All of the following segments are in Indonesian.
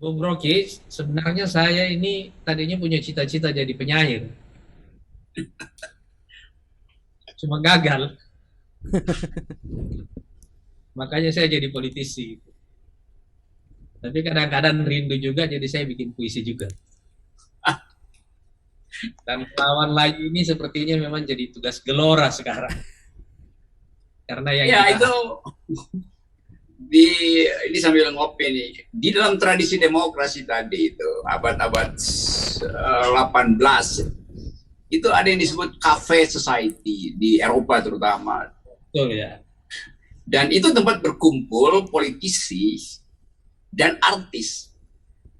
Bung Rocky, sebenarnya saya ini tadinya punya cita-cita jadi penyair, cuma gagal. Makanya saya jadi politisi. Tapi kadang-kadang rindu juga, jadi saya bikin puisi juga. Dan lawan lagi ini sepertinya memang jadi tugas gelora sekarang. Karena yang Ya kita itu di ini sambil ngopi nih. Di dalam tradisi demokrasi tadi itu abad-abad 18 itu ada yang disebut cafe society di Eropa terutama. betul ya. Dan itu tempat berkumpul politisi dan artis.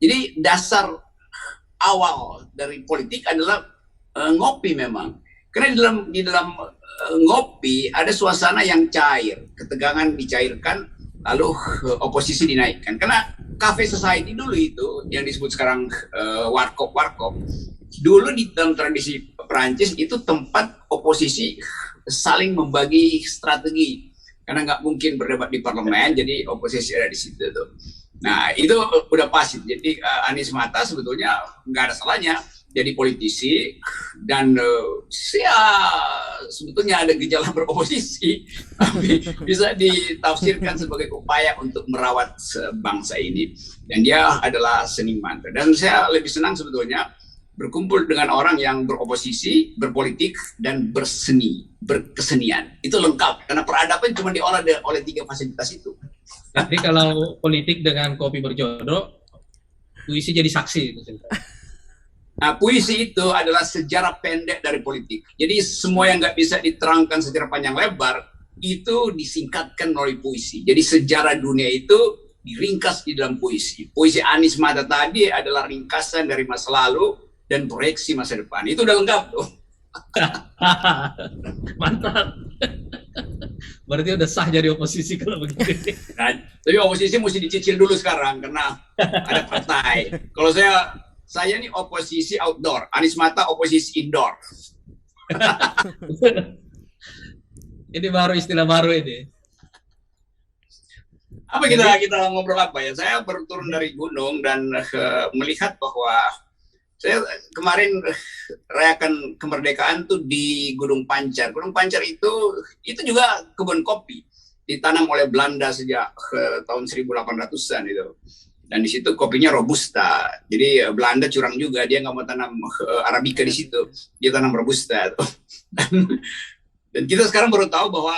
Jadi dasar awal dari politik adalah ngopi memang. Karena di dalam ngopi ada suasana yang cair, ketegangan dicairkan, lalu oposisi dinaikkan. Karena cafe society dulu itu yang disebut sekarang warkop-warkop, dulu di dalam tradisi Perancis itu tempat oposisi saling membagi strategi. Karena nggak mungkin berdebat di parlemen, jadi oposisi ada di situ tuh. Nah itu udah pasti. Jadi Anies Mata sebetulnya nggak ada salahnya jadi politisi dan ya sebetulnya ada gejala beroposisi, tapi bisa ditafsirkan sebagai upaya untuk merawat bangsa ini. Dan dia adalah seniman. Dan saya lebih senang sebetulnya berkumpul dengan orang yang beroposisi, berpolitik, dan berseni, berkesenian. Itu lengkap, karena peradaban cuma diolah oleh tiga fasilitas itu. Jadi kalau politik dengan kopi berjodoh, puisi jadi saksi. Nah, puisi itu adalah sejarah pendek dari politik. Jadi semua yang nggak bisa diterangkan secara panjang lebar, itu disingkatkan melalui puisi. Jadi sejarah dunia itu diringkas di dalam puisi. Puisi Anies Mata tadi adalah ringkasan dari masa lalu dan proyeksi masa depan. Itu udah lengkap tuh. Mantap. Berarti udah sah jadi oposisi kalau begitu. Nah, tapi oposisi mesti dicicil dulu sekarang karena ada partai. Kalau saya nih oposisi outdoor, Anies Mata oposisi indoor. Ini baru istilah baru ini. Apa kita Jadi kita ngobrol apa ya? Saya baru turun dari gunung dan melihat bahwa saya kemarin rayakan kemerdekaan tuh di Gunung Pancar. Gunung Pancar itu juga kebun kopi ditanam oleh Belanda sejak tahun 1800-an itu. Dan di situ kopinya robusta. Jadi Belanda curang juga, dia nggak mau tanam arabica di situ, dia tanam robusta. Dan kita sekarang baru tahu bahwa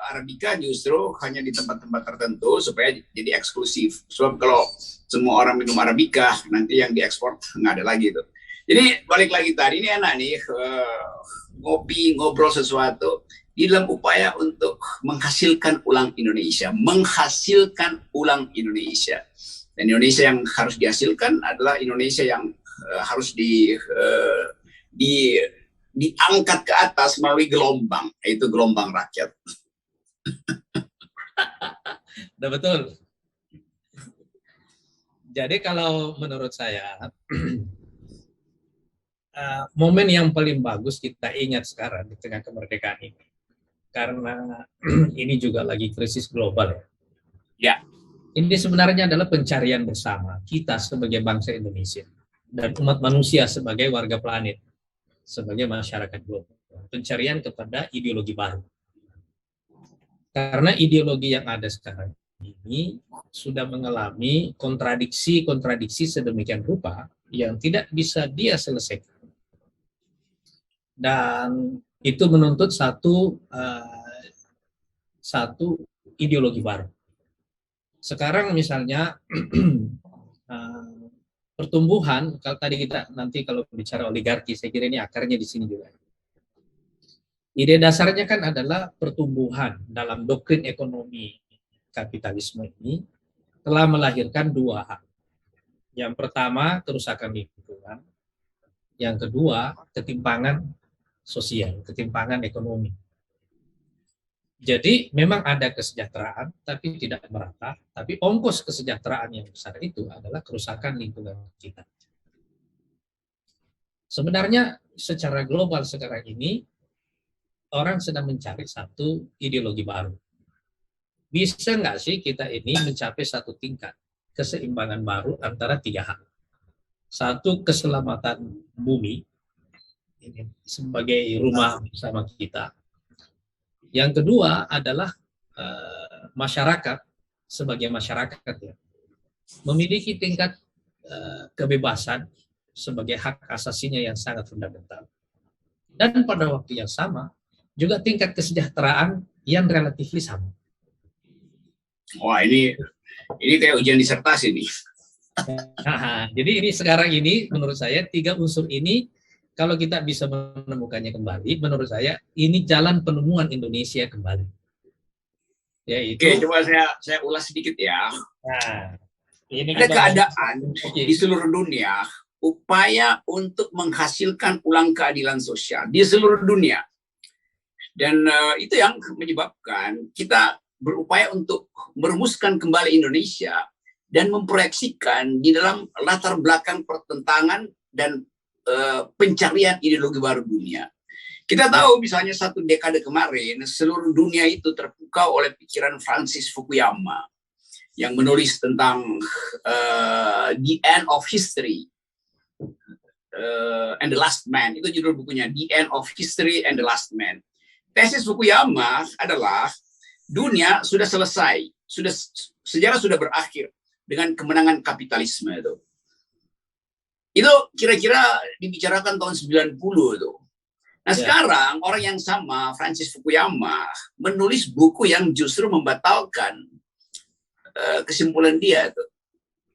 arabica justru hanya di tempat-tempat tertentu supaya jadi eksklusif. Sebab kalau semua orang minum arabica, nanti yang diekspor nggak ada lagi itu. Jadi balik lagi tadi, ini enak nih ngopi, ngobrol sesuatu di dalam upaya untuk menghasilkan ulang Indonesia, menghasilkan ulang Indonesia. Dan Indonesia yang harus dihasilkan adalah Indonesia yang harus diangkat ke atas melalui gelombang, yaitu gelombang rakyat. udah betul. Jadi kalau menurut saya momen yang paling bagus kita ingat sekarang di tengah kemerdekaan ini, karena ini juga lagi krisis global ya. Ya, Ini sebenarnya adalah pencarian bersama kita sebagai bangsa Indonesia dan umat manusia sebagai warga planet, sebagai masyarakat global. Pencarian kepada ideologi baru. Karena ideologi yang ada sekarang ini sudah mengalami kontradiksi sedemikian rupa yang tidak bisa dia selesaikan. Dan itu menuntut satu ideologi baru. Sekarang misalnya pertumbuhan, kalau tadi kita nanti kalau bicara oligarki, saya kira ini akarnya di sini juga. Ide dasarnya kan adalah pertumbuhan dalam doktrin ekonomi kapitalisme ini telah melahirkan dua hal. Yang pertama, kerusakan lingkungan. Yang kedua, ketimpangan sosial, ketimpangan ekonomi. Jadi memang ada kesejahteraan, tapi tidak merata. Tapi ongkos kesejahteraan yang besar itu adalah kerusakan lingkungan kita. Sebenarnya secara global sekarang ini, orang sedang mencari satu ideologi baru. Bisa nggak sih kita ini mencapai satu tingkat keseimbangan baru antara tiga hal. Satu, keselamatan bumi ini sebagai rumah bersama kita. Yang kedua adalah masyarakat sebagai masyarakat ya, memiliki tingkat kebebasan sebagai hak asasinya yang sangat fundamental. Dan pada waktu yang sama juga tingkat kesejahteraan yang relatif sama. Wah, ini kayak ujian disertasi nih. Nah, jadi ini sekarang ini menurut saya tiga unsur ini kalau kita bisa menemukannya kembali, menurut saya ini jalan penemuan Indonesia kembali. Yaitu, oke, coba saya ulas sedikit ya. Nah, ini ada keadaan di seluruh dunia upaya untuk menghasilkan ulang keadilan sosial di seluruh dunia. Dan itu yang menyebabkan kita berupaya untuk merumuskan kembali Indonesia dan memproyeksikan di dalam latar belakang pertentangan dan pencarian ideologi baru dunia. Kita tahu misalnya satu dekade kemarin seluruh dunia itu terpukau oleh pikiran Francis Fukuyama yang menulis tentang The End of History and the Last Man. Itu judul bukunya, The End of History and the Last Man. Tesis Fukuyama adalah dunia sudah selesai, sejarah sudah berakhir dengan kemenangan kapitalisme itu. Itu kira-kira dibicarakan tahun 90 itu. Nah, sekarang orang yang sama, Francis Fukuyama, menulis buku yang justru membatalkan kesimpulan dia itu.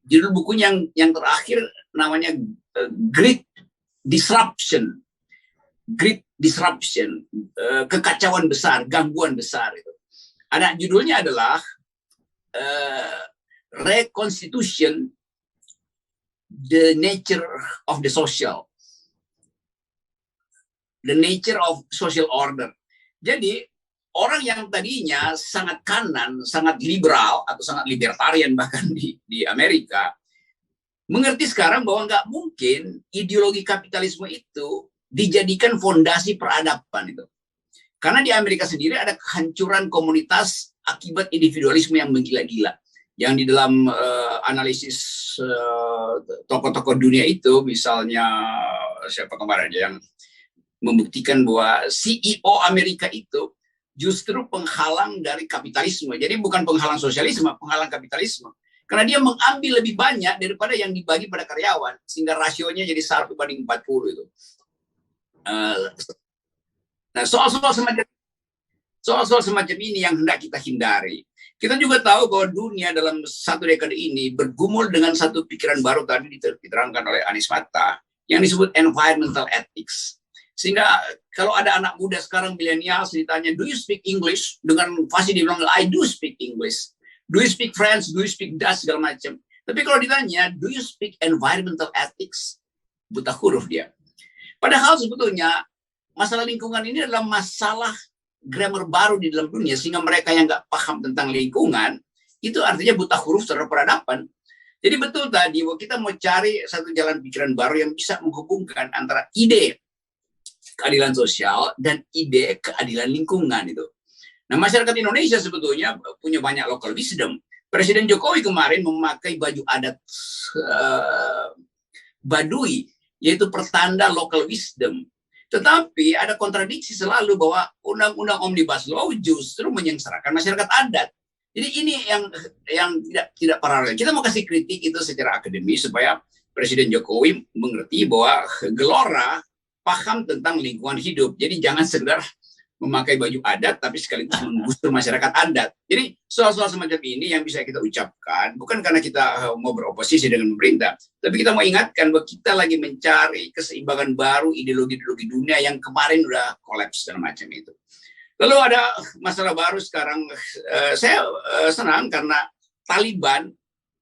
Judul bukunya yang terakhir namanya Great Disruption. Great Disruption, kekacauan besar, gangguan besar itu. Ada judulnya adalah Reconstitution, the Nature of the Social. The Nature of Social Order. Jadi orang yang tadinya sangat kanan, sangat liberal atau sangat libertarian bahkan di Amerika, mengerti sekarang bahwa nggak mungkin ideologi kapitalisme itu dijadikan fondasi peradaban itu. Karena di Amerika sendiri ada kehancuran komunitas akibat individualisme yang menggila-gila. Yang di dalam analisis tokoh-tokoh dunia itu, misalnya siapa kemarin yang membuktikan bahwa CEO Amerika itu justru penghalang dari kapitalisme. Jadi bukan penghalang sosialisme, penghalang kapitalisme. Karena dia mengambil lebih banyak daripada yang dibagi pada karyawan, sehingga rasionya jadi 1:40 itu. Nah, soal-soal semacam ini yang hendak kita hindari. Kita juga tahu bahwa dunia dalam satu dekade ini bergumul dengan satu pikiran baru tadi diterangkan oleh Anies Mata yang disebut environmental ethics. Sehingga kalau ada anak muda sekarang milenial ditanya, do you speak English? Dengan fasih dia bilang, I do speak English. Do you speak French? Do you speak Dutch? Segala macam. Tapi kalau ditanya, do you speak environmental ethics? Buta huruf dia. Padahal sebetulnya masalah lingkungan ini adalah masalah grammar baru di dalam dunia, sehingga mereka yang nggak paham tentang lingkungan, itu artinya buta huruf terhadap peradaban. Jadi betul tadi, bahwa kita mau cari satu jalan pikiran baru yang bisa menghubungkan antara ide keadilan sosial dan ide keadilan lingkungan itu. Nah, masyarakat Indonesia sebetulnya punya banyak local wisdom. Presiden Jokowi kemarin memakai baju adat Baduy, yaitu pertanda local wisdom. Tetapi ada kontradiksi selalu bahwa undang-undang Omnibus Law justru menyengsarakan masyarakat adat. Jadi ini yang tidak paralel. Kita mau kasih kritik itu secara akademis supaya Presiden Jokowi mengerti bahwa Gelora paham tentang lingkungan hidup. Jadi jangan sekedar memakai baju adat tapi sekaligus menggusur masyarakat adat. Jadi soal-soal semacam ini yang bisa kita ucapkan bukan karena kita mau beroposisi dengan pemerintah, tapi kita mau ingatkan bahwa kita lagi mencari keseimbangan baru ideologi-ideologi dunia yang kemarin udah kolaps dan macam itu. Lalu ada masalah baru sekarang. Saya senang karena Taliban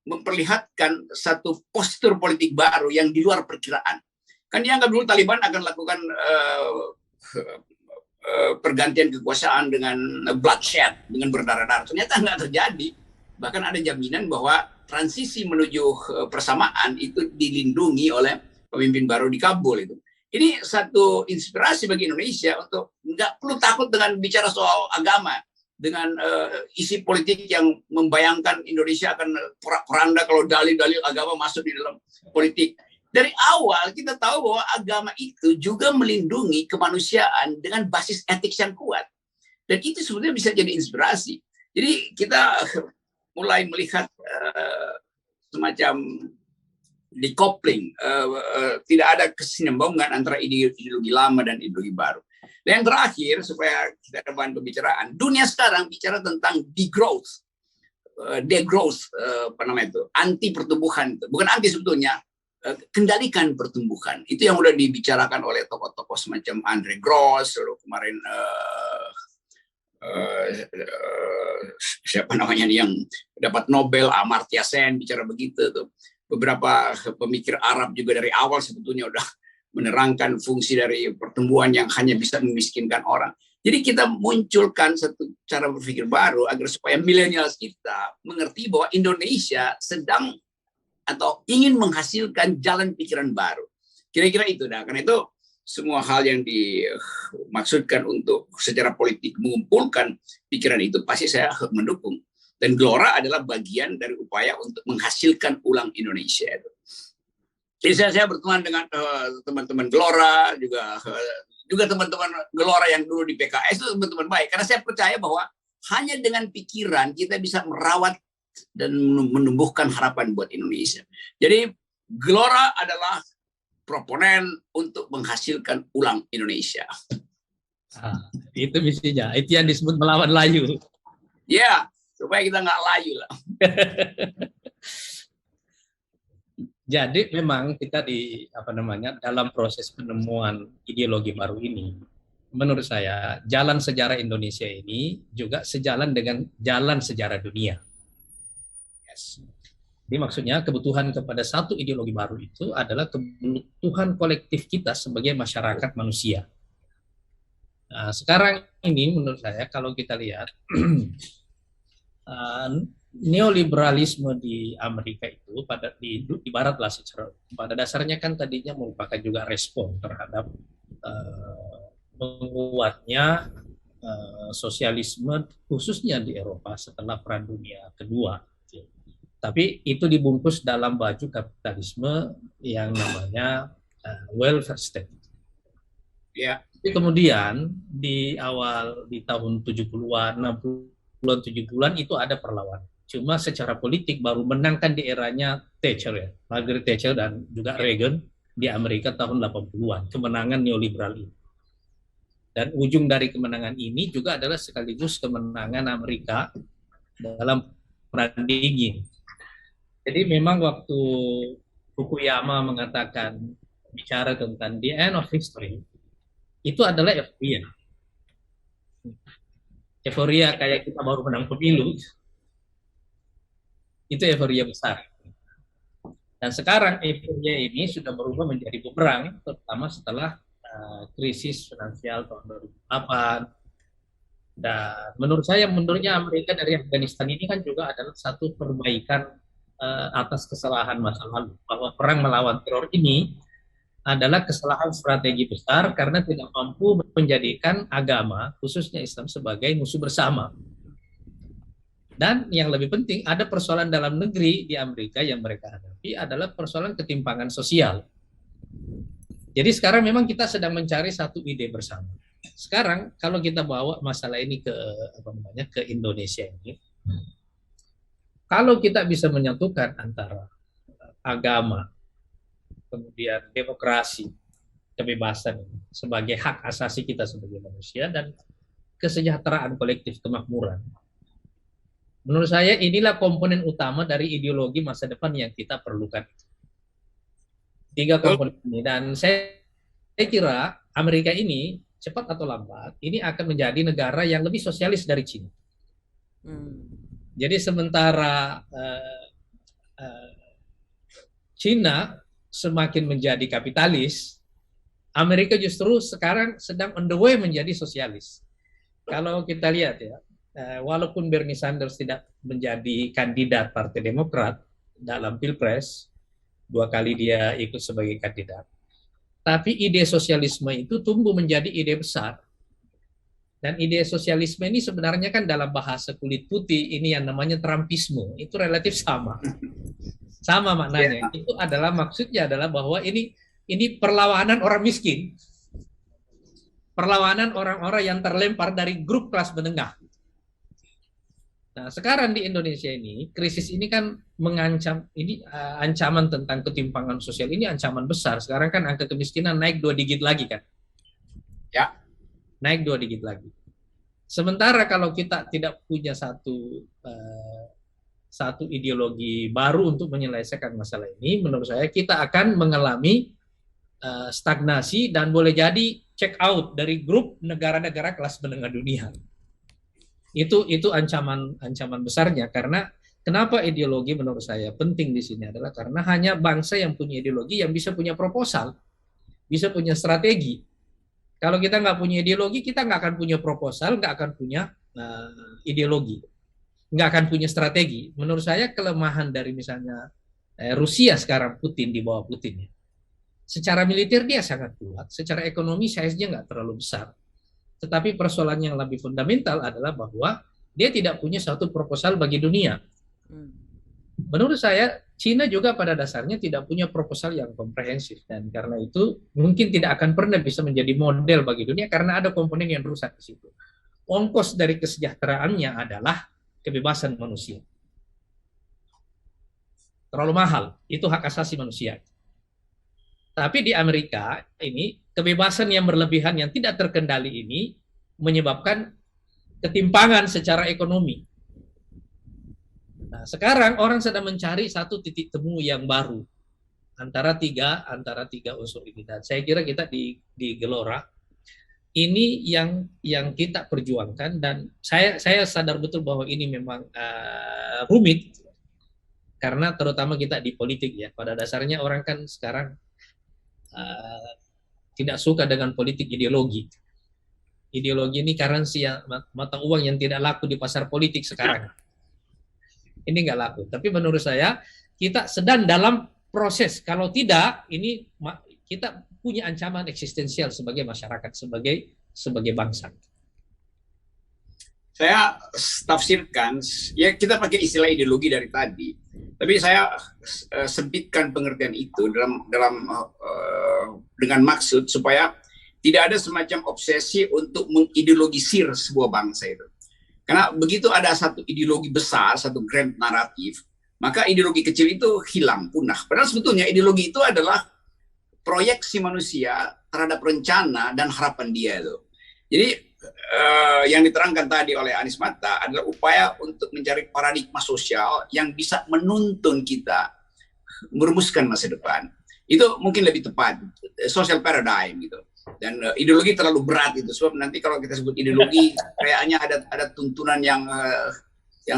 memperlihatkan satu postur politik baru yang di luar perkiraan. Kan dianggap dulu Taliban akan lakukan pergantian kekuasaan dengan bloodshed, dengan berdarah-darah. Ternyata nggak terjadi. Bahkan ada jaminan bahwa transisi menuju persamaan itu dilindungi oleh pemimpin baru di Kabul itu. Ini satu inspirasi bagi Indonesia untuk nggak perlu takut dengan bicara soal agama. dengan isi politik yang membayangkan Indonesia akan porak-poranda kalau dalil-dalil agama masuk di dalam politik. Dari awal kita tahu bahwa agama itu juga melindungi kemanusiaan dengan basis etik yang kuat. Dan itu sebenarnya bisa jadi inspirasi. Jadi kita mulai melihat semacam decoupling, tidak ada kesinambungan antara ideologi lama dan ideologi baru. Dan yang terakhir, supaya kita ada bahan pembicaraan, dunia sekarang bicara tentang degrowth, anti pertumbuhan, bukan anti sebetulnya, kendalikan pertumbuhan. Itu yang sudah dibicarakan oleh tokoh-tokoh semacam Andre Gross, lalu kemarin siapa namanya yang dapat Nobel, Amartya Sen bicara begitu tuh. Beberapa pemikir Arab juga dari awal sebetulnya udah menerangkan fungsi dari pertumbuhan yang hanya bisa memiskinkan orang. Jadi kita munculkan satu cara berpikir baru agar supaya milenial kita mengerti bahwa Indonesia sedang atau ingin menghasilkan jalan pikiran baru. Kira-kira itu. Nah, karena itu semua hal yang dimaksudkan untuk secara politik mengumpulkan pikiran itu pasti saya mendukung. Dan Gelora adalah bagian dari upaya untuk menghasilkan ulang Indonesia itu. Jadi saya berteman dengan teman-teman Gelora, juga teman-teman Gelora yang dulu di PKS itu teman-teman baik. Karena saya percaya bahwa hanya dengan pikiran kita bisa merawat dan menumbuhkan harapan buat Indonesia. Jadi Gelora adalah proponen untuk menghasilkan ulang Indonesia. Itu misinya. Itu yang disebut melawan layu. Ya, supaya kita nggak layu lah. Jadi memang kita dalam proses penemuan ideologi baru ini, menurut saya jalan sejarah Indonesia ini juga sejalan dengan jalan sejarah dunia. Yes. Jadi maksudnya kebutuhan kepada satu ideologi baru itu adalah kebutuhan kolektif kita sebagai masyarakat manusia. Nah, sekarang ini menurut saya kalau kita lihat neoliberalisme di Amerika itu di Barat lah pada dasarnya kan tadinya merupakan juga respon terhadap menguatnya sosialisme khususnya di Eropa setelah Perang Dunia Kedua. Tapi itu dibungkus dalam baju kapitalisme yang namanya welfare state. Ya. Kemudian di tahun 70-an, 60-an, 70-an itu ada perlawanan. Cuma secara politik baru menangkan di eranya Thatcher ya, Margaret Thatcher dan juga Reagan di Amerika tahun 80-an, kemenangan neoliberal ini. Dan ujung dari kemenangan ini juga adalah sekaligus kemenangan Amerika dalam Perang Dingin. Jadi memang waktu Fukuyama mengatakan bicara tentang the end of history, itu adalah euforia. Euforia kayak kita baru menang pemilu, itu euforia besar. Dan sekarang euforia ini sudah berubah menjadi bumerang, terutama setelah krisis finansial tahun 2008. Dan menurutnya Amerika dari Afghanistan ini kan juga adalah satu perbaikan atas kesalahan masa lalu, bahwa perang melawan teror ini adalah kesalahan strategi besar karena tidak mampu menjadikan agama, khususnya Islam, sebagai musuh bersama. Dan yang lebih penting, ada persoalan dalam negeri di Amerika yang mereka hadapi adalah persoalan ketimpangan sosial. Jadi sekarang memang kita sedang mencari satu ide bersama. Sekarang kalau kita bawa masalah ini ke Indonesia ini, kalau kita bisa menyatukan antara agama, kemudian demokrasi, kebebasan sebagai hak asasi kita sebagai manusia, dan kesejahteraan kolektif, kemakmuran. Menurut saya inilah komponen utama dari ideologi masa depan yang kita perlukan. 3 komponen ini. Dan saya kira Amerika ini cepat atau lambat ini akan menjadi negara yang lebih sosialis dari Cina. Jadi sementara Cina semakin menjadi kapitalis, Amerika justru sekarang sedang on the way menjadi sosialis. Kalau kita lihat ya, walaupun Bernie Sanders tidak menjadi kandidat Partai Demokrat dalam Pilpres, 2 kali dia ikut sebagai kandidat, tapi ide sosialisme itu tumbuh menjadi ide besar. Dan ide sosialisme ini sebenarnya kan dalam bahasa kulit putih ini yang namanya Trumpisme, itu relatif sama. Sama maknanya. Itu adalah maksudnya adalah bahwa ini perlawanan orang miskin. Perlawanan orang-orang yang terlempar dari grup kelas menengah. Nah, sekarang di Indonesia ini, krisis ini kan mengancam, ini ancaman tentang ketimpangan sosial ini ancaman besar. Sekarang kan angka kemiskinan naik 2 digit lagi kan. Ya. Naik 2 digit lagi. Sementara kalau kita tidak punya satu ideologi baru untuk menyelesaikan masalah ini, menurut saya kita akan mengalami stagnasi dan boleh jadi check out dari grup negara-negara kelas menengah dunia. Itu ancaman besarnya, karena kenapa ideologi menurut saya penting di sini adalah karena hanya bangsa yang punya ideologi yang bisa punya proposal, bisa punya strategi. Kalau kita nggak punya ideologi, kita nggak akan punya proposal, nggak akan punya ideologi, nggak akan punya strategi. Menurut saya kelemahan dari misalnya Rusia sekarang, Putin di bawah Putin, secara militer dia sangat kuat, secara ekonomi size-nya nggak terlalu besar. Tetapi persoalan yang lebih fundamental adalah bahwa dia tidak punya satu proposal bagi dunia. Menurut saya, Cina juga pada dasarnya tidak punya proposal yang komprehensif, dan karena itu mungkin tidak akan pernah bisa menjadi model bagi dunia karena ada komponen yang rusak di situ. Ongkos dari kesejahteraannya adalah kebebasan manusia. Terlalu mahal, itu hak asasi manusia. Tapi di Amerika ini kebebasan yang berlebihan yang tidak terkendali ini menyebabkan ketimpangan secara ekonomi. Nah, sekarang orang sedang mencari satu titik temu yang baru antara tiga unsur ini. Dan saya kira kita di Gelora ini yang kita perjuangkan, dan saya sadar betul bahwa ini memang rumit karena terutama kita di politik ya. Pada dasarnya orang kan sekarang tidak suka dengan politik ideologi. Ideologi ini currency mata uang yang tidak laku di pasar politik sekarang. Ini nggak laku. Tapi menurut saya kita sedang dalam proses. Kalau tidak, ini kita punya ancaman eksistensial sebagai masyarakat, sebagai bangsa. Saya tafsirkan, ya kita pakai istilah ideologi dari tadi, tapi saya sempitkan pengertian itu dengan maksud supaya tidak ada semacam obsesi untuk mengideologisir sebuah bangsa itu. Karena begitu ada satu ideologi besar, satu grand naratif, maka ideologi kecil itu hilang, punah. Padahal sebetulnya ideologi itu adalah proyeksi manusia terhadap rencana dan harapan dia itu. Jadi yang diterangkan tadi oleh Anies Mata adalah upaya untuk mencari paradigma sosial yang bisa menuntun kita merumuskan masa depan. Itu mungkin lebih tepat, social paradigm gitu. Dan ideologi terlalu berat itu, sebab nanti kalau kita sebut ideologi kayaknya ada tuntunan yang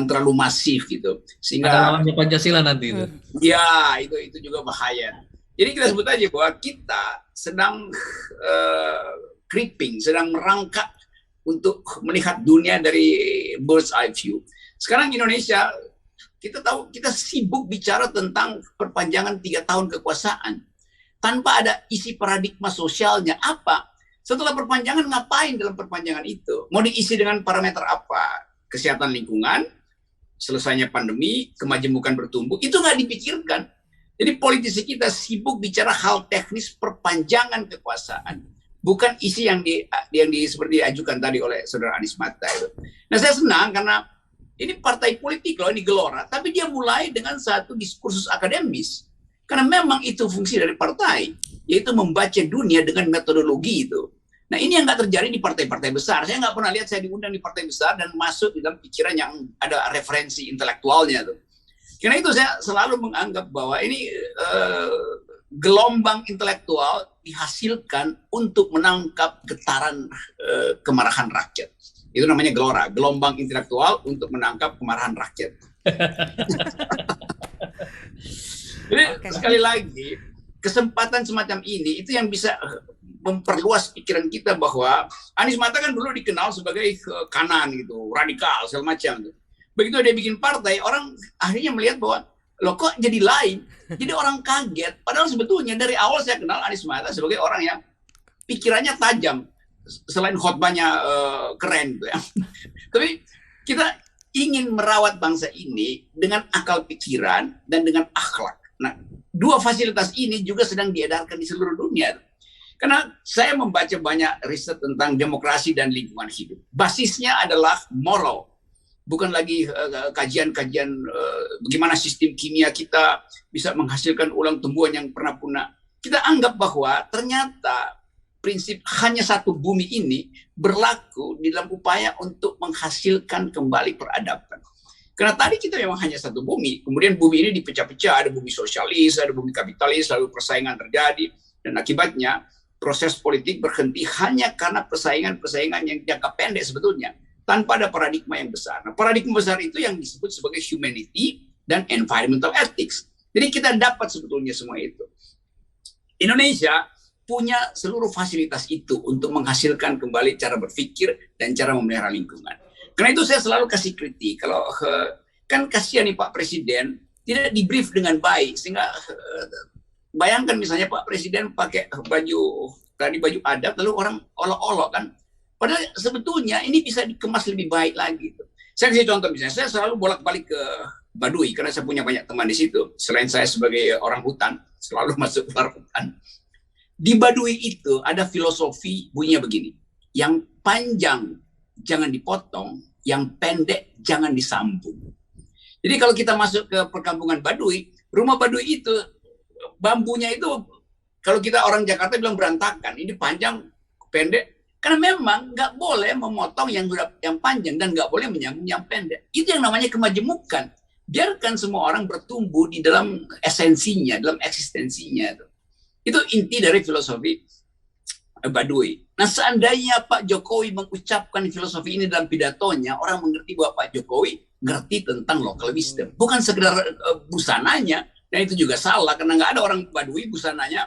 terlalu masif gitu, sehingga ada lawannya Pancasila nanti itu. Ya, itu juga bahaya. Jadi kita sebut aja bahwa kita sedang creeping, sedang merangkak untuk melihat dunia dari bird's eye view. Sekarang Indonesia, kita tahu kita sibuk bicara tentang perpanjangan 3 tahun kekuasaan tanpa ada isi paradigma sosialnya apa. Setelah perpanjangan ngapain dalam perpanjangan itu? Mau diisi dengan parameter apa? Kesehatan lingkungan, selesainya pandemi, kemajemukan bertumbuh, itu nggak dipikirkan. Jadi politisi kita sibuk bicara hal teknis perpanjangan kekuasaan, bukan isi yang seperti diajukan tadi oleh saudara Anies Mata itu. Nah, saya senang karena ini partai politik loh, ini Gelora, tapi dia mulai dengan satu diskursus akademis. Karena memang itu fungsi dari partai, yaitu membaca dunia dengan metodologi itu. Nah, ini yang nggak terjadi di partai-partai besar. Saya nggak pernah lihat saya diundang di partai besar dan masuk di dalam pikiran yang ada referensi intelektualnya tuh. Karena itu saya selalu menganggap bahwa ini gelombang intelektual dihasilkan untuk menangkap getaran kemarahan rakyat. Itu namanya Gelora, gelombang intelektual untuk menangkap kemarahan rakyat. Jadi sekali lagi, kesempatan semacam ini itu yang bisa memperluas pikiran kita bahwa Anies Mata kan dulu dikenal sebagai kanan gitu, radikal segala macam. Begitu dia bikin partai, orang akhirnya melihat bahwa loh kok jadi lain. Jadi orang kaget. Padahal sebetulnya dari awal saya kenal Anies Mata sebagai orang yang pikirannya tajam. selain khotbahnya keren gitu ya. Tapi kita ingin merawat bangsa ini dengan akal pikiran dan dengan akhlak. Nah, dua fasilitas ini juga sedang diedarkan di seluruh dunia. Karena saya membaca banyak riset tentang demokrasi dan lingkungan hidup. Basisnya adalah moral. Bukan lagi kajian-kajian bagaimana sistem kimia kita bisa menghasilkan ulang tumbuhan yang pernah punah. Kita anggap bahwa ternyata prinsip hanya satu bumi ini berlaku di dalam upaya untuk menghasilkan kembali peradaban. Karena tadi kita memang hanya satu bumi, kemudian bumi ini dipecah-pecah, ada bumi sosialis, ada bumi kapitalis, lalu persaingan terjadi, dan akibatnya proses politik berhenti hanya karena persaingan-persaingan yang jangka pendek sebetulnya, tanpa ada paradigma yang besar. Nah, paradigma besar itu yang disebut sebagai humanity dan environmental ethics. Jadi kita dapat sebetulnya semua itu. Indonesia punya seluruh fasilitas itu untuk menghasilkan kembali cara berpikir dan cara memelihara lingkungan. Karena itu saya selalu kasih kritik. Kalau kan kasihan nih Pak Presiden tidak di-brief dengan baik, sehingga bayangkan misalnya Pak Presiden pakai baju adat lalu orang olok-olok kan. Padahal sebetulnya ini bisa dikemas lebih baik lagi. Saya kasih contoh misalnya, saya selalu bolak-balik ke Baduy karena saya punya banyak teman di situ. Selain saya sebagai orang hutan, selalu masuk keluar hutan. Di Baduy itu ada filosofi bunyinya begini. Yang panjang jangan dipotong, yang pendek jangan disambung. Jadi kalau kita masuk ke perkampungan Baduy, rumah Baduy itu bambunya itu kalau kita orang Jakarta bilang berantakan. Ini panjang, pendek. Karena memang nggak boleh memotong yang panjang dan nggak boleh menyambung yang pendek. Itu yang namanya kemajemukan. Biarkan semua orang bertumbuh di dalam esensinya, dalam eksistensinya. Itu inti dari filosofi Baduy. Nah, seandainya Pak Jokowi mengucapkan filosofi ini dalam pidatonya, orang mengerti bahwa Pak Jokowi ngerti tentang local wisdom. Bukan sekedar busananya, dan itu juga salah, karena nggak ada orang Baduy busananya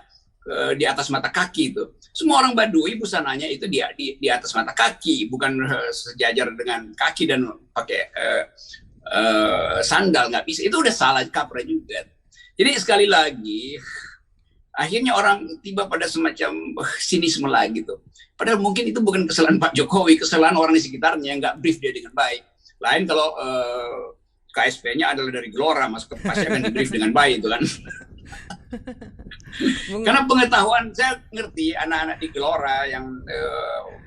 di atas mata kaki itu. Semua orang Baduy busananya itu di atas mata kaki, bukan sejajar dengan kaki dan pakai sandal, nggak bisa. Itu udah salah kaprah juga. Jadi sekali lagi, akhirnya orang tiba pada semacam sinisme lagi tuh. Padahal mungkin itu bukan kesalahan Pak Jokowi, kesalahan orang di sekitarnya yang nggak brief dia dengan baik. Lain kalau KSP-nya adalah dari Gelora, pasti akan di brief dengan baik itu kan. Karena pengetahuan, saya ngerti anak-anak di Gelora yang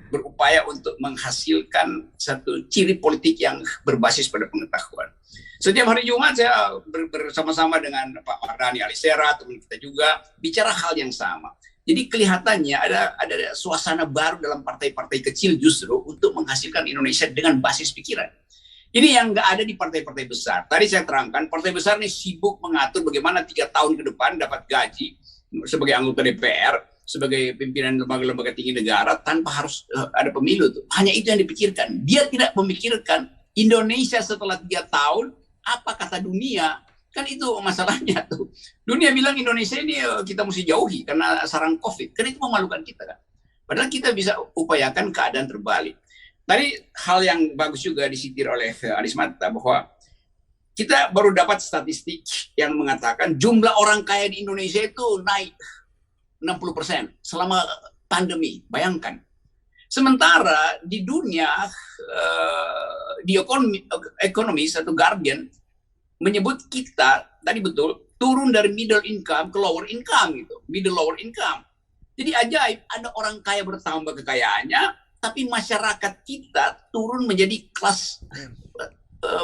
berupaya untuk menghasilkan satu ciri politik yang berbasis pada pengetahuan. Setiap hari Jumat saya bersama-sama dengan Pak Mardhani Alisera, teman kita juga, bicara hal yang sama. Jadi kelihatannya ada suasana baru dalam partai-partai kecil justru untuk menghasilkan Indonesia dengan basis pikiran. Ini yang nggak ada di partai-partai besar. Tadi saya terangkan, partai besar ini sibuk mengatur bagaimana 3 tahun ke depan dapat gaji sebagai anggota DPR, sebagai pimpinan lembaga-lembaga tinggi negara, tanpa harus ada pemilu tuh. Hanya itu yang dipikirkan. Dia tidak memikirkan Indonesia setelah 3 tahun, apa kata dunia. Kan itu masalahnya tuh. Dunia bilang Indonesia ini kita mesti jauhi karena sarang COVID. Kan itu memalukan kita kan. Padahal kita bisa upayakan keadaan terbalik. Tadi hal yang bagus juga disitir oleh Anies Mata bahwa kita baru dapat statistik yang mengatakan jumlah orang kaya di Indonesia itu naik 60% selama pandemi. Bayangkan. Sementara di dunia di Economist atau Guardian menyebut kita tadi betul turun dari middle income ke lower income gitu, middle lower income. Jadi ajaib, ada orang kaya bertambah kekayaannya, tapi masyarakat kita turun menjadi kelas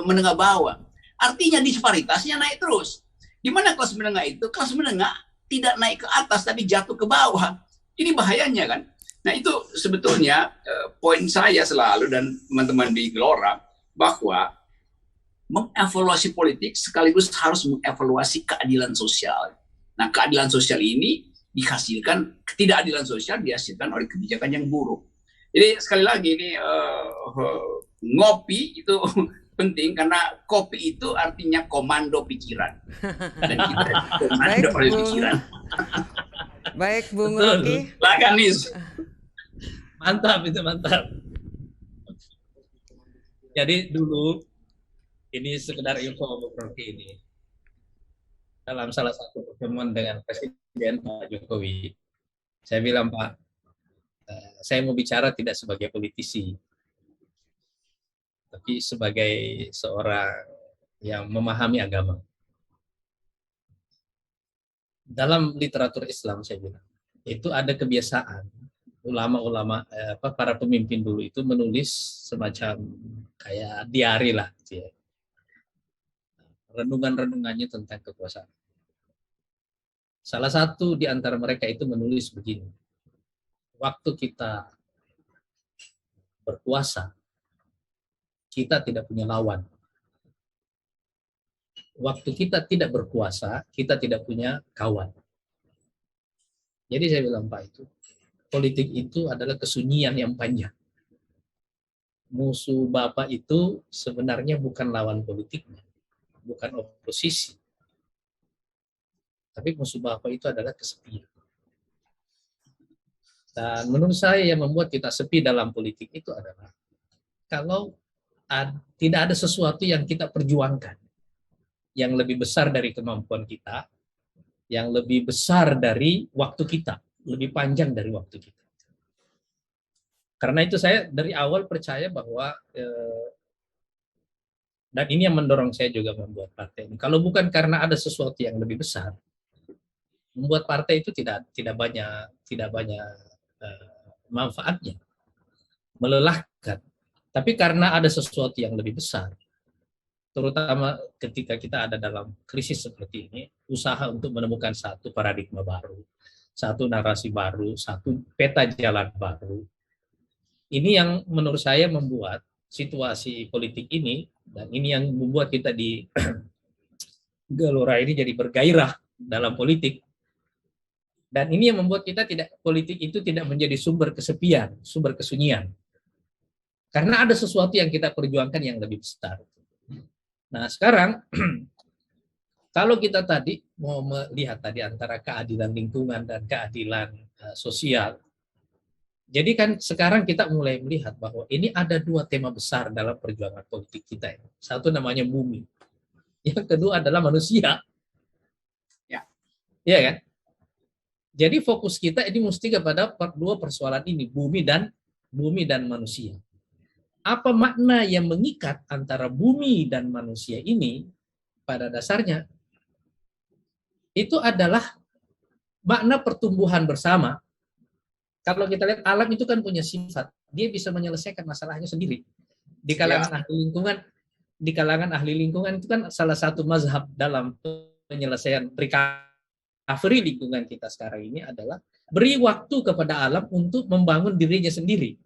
menengah bawah. Artinya disparitasnya naik terus. Di mana kelas menengah itu? Kelas menengah tidak naik ke atas, tapi jatuh ke bawah. Ini bahayanya kan. Nah itu sebetulnya poin saya selalu dan teman-teman di Gelora, bahwa mengevaluasi politik sekaligus harus mengevaluasi keadilan sosial. Nah keadilan sosial ini dihasilkan, ketidakadilan sosial dihasilkan oleh kebijakan yang buruk. Jadi sekali lagi ini ngopi itu penting karena kopi itu artinya komando pikiran dan kita komando oleh pikiran. Baik, Bung Rocky. Laganis. Mantap itu, mantap. Jadi dulu ini sekedar info Bung Rocky ini. Dalam salah satu pertemuan dengan Presiden Pak Jokowi, saya bilang, Pak, Saya mau bicara tidak sebagai politisi, tapi sebagai seorang yang memahami agama. Dalam literatur Islam saya bilang, itu ada kebiasaan ulama-ulama para pemimpin dulu itu menulis semacam kayak diari lah, gitu ya. Renungan-renungannya tentang kekuasaan. Salah satu di antara mereka itu menulis begini, waktu kita berkuasa, kita tidak punya lawan. Waktu kita tidak berkuasa, kita tidak punya kawan. Jadi saya bilang, Pak, itu politik itu adalah kesunyian yang panjang. Musuh Bapak itu sebenarnya bukan lawan politiknya, bukan oposisi. Tapi musuh Bapak itu adalah kesepian. Dan menurut saya yang membuat kita sepi dalam politik itu adalah kalau tidak ada sesuatu yang kita perjuangkan, yang lebih besar dari kemampuan kita, yang lebih besar dari waktu kita, lebih panjang dari waktu kita. Karena itu saya dari awal percaya bahwa, dan ini yang mendorong saya juga membuat partai ini, kalau bukan karena ada sesuatu yang lebih besar, membuat partai itu tidak banyak manfaatnya, melelahkan. Tapi karena ada sesuatu yang lebih besar, terutama ketika kita ada dalam krisis seperti ini, usaha untuk menemukan satu paradigma baru, satu narasi baru, satu peta jalan baru. Ini yang menurut saya membuat situasi politik ini, dan ini yang membuat kita di Gelora ini jadi bergairah dalam politik. Dan ini yang membuat kita politik itu tidak menjadi sumber kesepian, sumber kesunyian. Karena ada sesuatu yang kita perjuangkan yang lebih besar. Nah sekarang, kalau kita tadi mau melihat tadi antara keadilan lingkungan dan keadilan sosial, jadi kan sekarang kita mulai melihat bahwa ini ada dua tema besar dalam perjuangan politik kita. Satu namanya bumi, yang kedua adalah manusia. Ya. Iya kan? Jadi fokus kita ini mesti kepada dua persoalan ini, bumi dan manusia. Apa makna yang mengikat antara bumi dan manusia ini? Pada dasarnya itu adalah makna pertumbuhan bersama. Kalau kita lihat alam itu kan punya sifat, dia bisa menyelesaikan masalahnya sendiri. Di kalangan ahli lingkungan itu kan salah satu mazhab dalam penyelesaian recovery lingkungan kita sekarang ini adalah beri waktu kepada alam untuk membangun dirinya sendiri.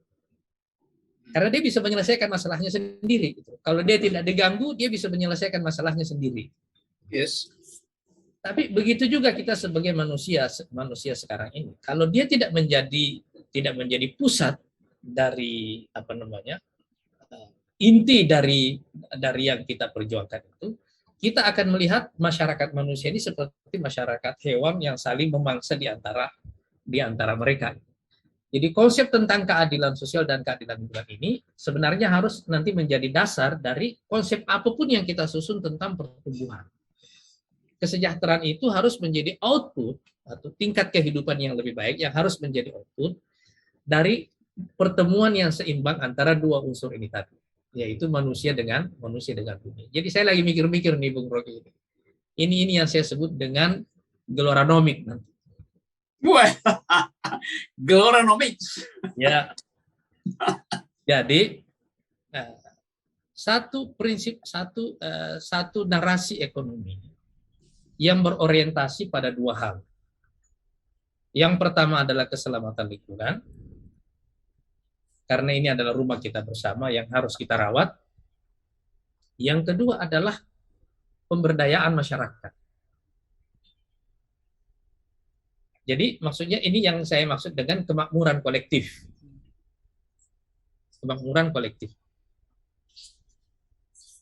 Karena dia bisa menyelesaikan masalahnya sendiri. Kalau dia tidak diganggu, dia bisa menyelesaikan masalahnya sendiri. Yes. Tapi begitu juga kita sebagai manusia sekarang ini. Kalau dia tidak menjadi pusat dari inti dari yang kita perjuangkan itu, kita akan melihat masyarakat manusia ini seperti masyarakat hewan yang saling memangsa di antara mereka. Jadi konsep tentang keadilan sosial dan keadilan lingkungan ini sebenarnya harus nanti menjadi dasar dari konsep apapun yang kita susun tentang pertumbuhan. Kesejahteraan itu harus menjadi output atau tingkat kehidupan yang lebih baik yang harus menjadi output dari pertemuan yang seimbang antara dua unsur ini tadi, yaitu manusia dengan bumi. Jadi saya lagi mikir-mikir nih Bung Rocky ini. Ini yang saya sebut dengan geloranomik nanti. Wah, Geloranomics. Ya. Jadi satu prinsip, satu narasi ekonomi yang berorientasi pada dua hal. Yang pertama adalah keselamatan lingkungan, karena ini adalah rumah kita bersama yang harus kita rawat. Yang kedua adalah pemberdayaan masyarakat. Jadi maksudnya ini yang saya maksud dengan kemakmuran kolektif. Kemakmuran kolektif.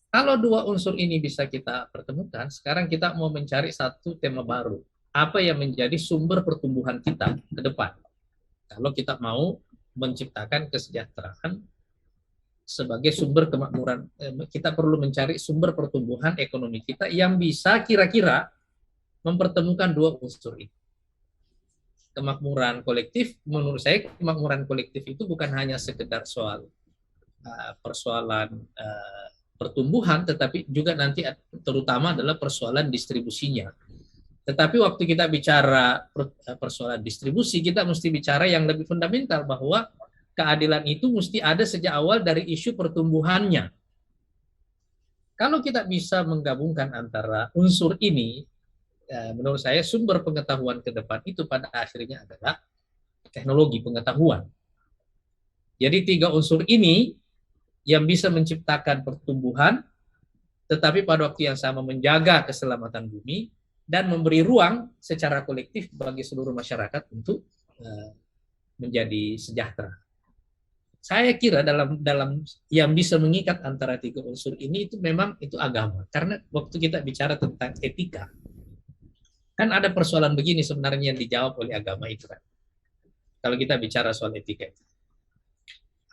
Kalau dua unsur ini bisa kita pertemukan, sekarang kita mau mencari satu tema baru. Apa yang menjadi sumber pertumbuhan kita ke depan? Kalau kita mau menciptakan kesejahteraan sebagai sumber kemakmuran, kita perlu mencari sumber pertumbuhan ekonomi kita yang bisa kira-kira mempertemukan dua unsur ini. kemakmuran kolektif, menurut saya kemakmuran kolektif itu bukan hanya sekedar soal persoalan pertumbuhan, tetapi juga nanti terutama adalah persoalan distribusinya. Tetapi waktu kita bicara persoalan distribusi, kita mesti bicara yang lebih fundamental, bahwa keadilan itu mesti ada sejak awal dari isu pertumbuhannya. Kalau kita bisa menggabungkan antara unsur ini, menurut saya sumber pengetahuan ke depan itu pada akhirnya adalah teknologi pengetahuan. Jadi 3 unsur ini yang bisa menciptakan pertumbuhan, tetapi pada waktu yang sama menjaga keselamatan bumi dan memberi ruang secara kolektif bagi seluruh masyarakat untuk menjadi sejahtera. Saya kira dalam yang bisa mengikat antara 3 unsur ini itu memang itu agama. Karena waktu kita bicara tentang etika, kan ada persoalan begini sebenarnya yang dijawab oleh agama itu kan. Kalau kita bicara soal etika itu,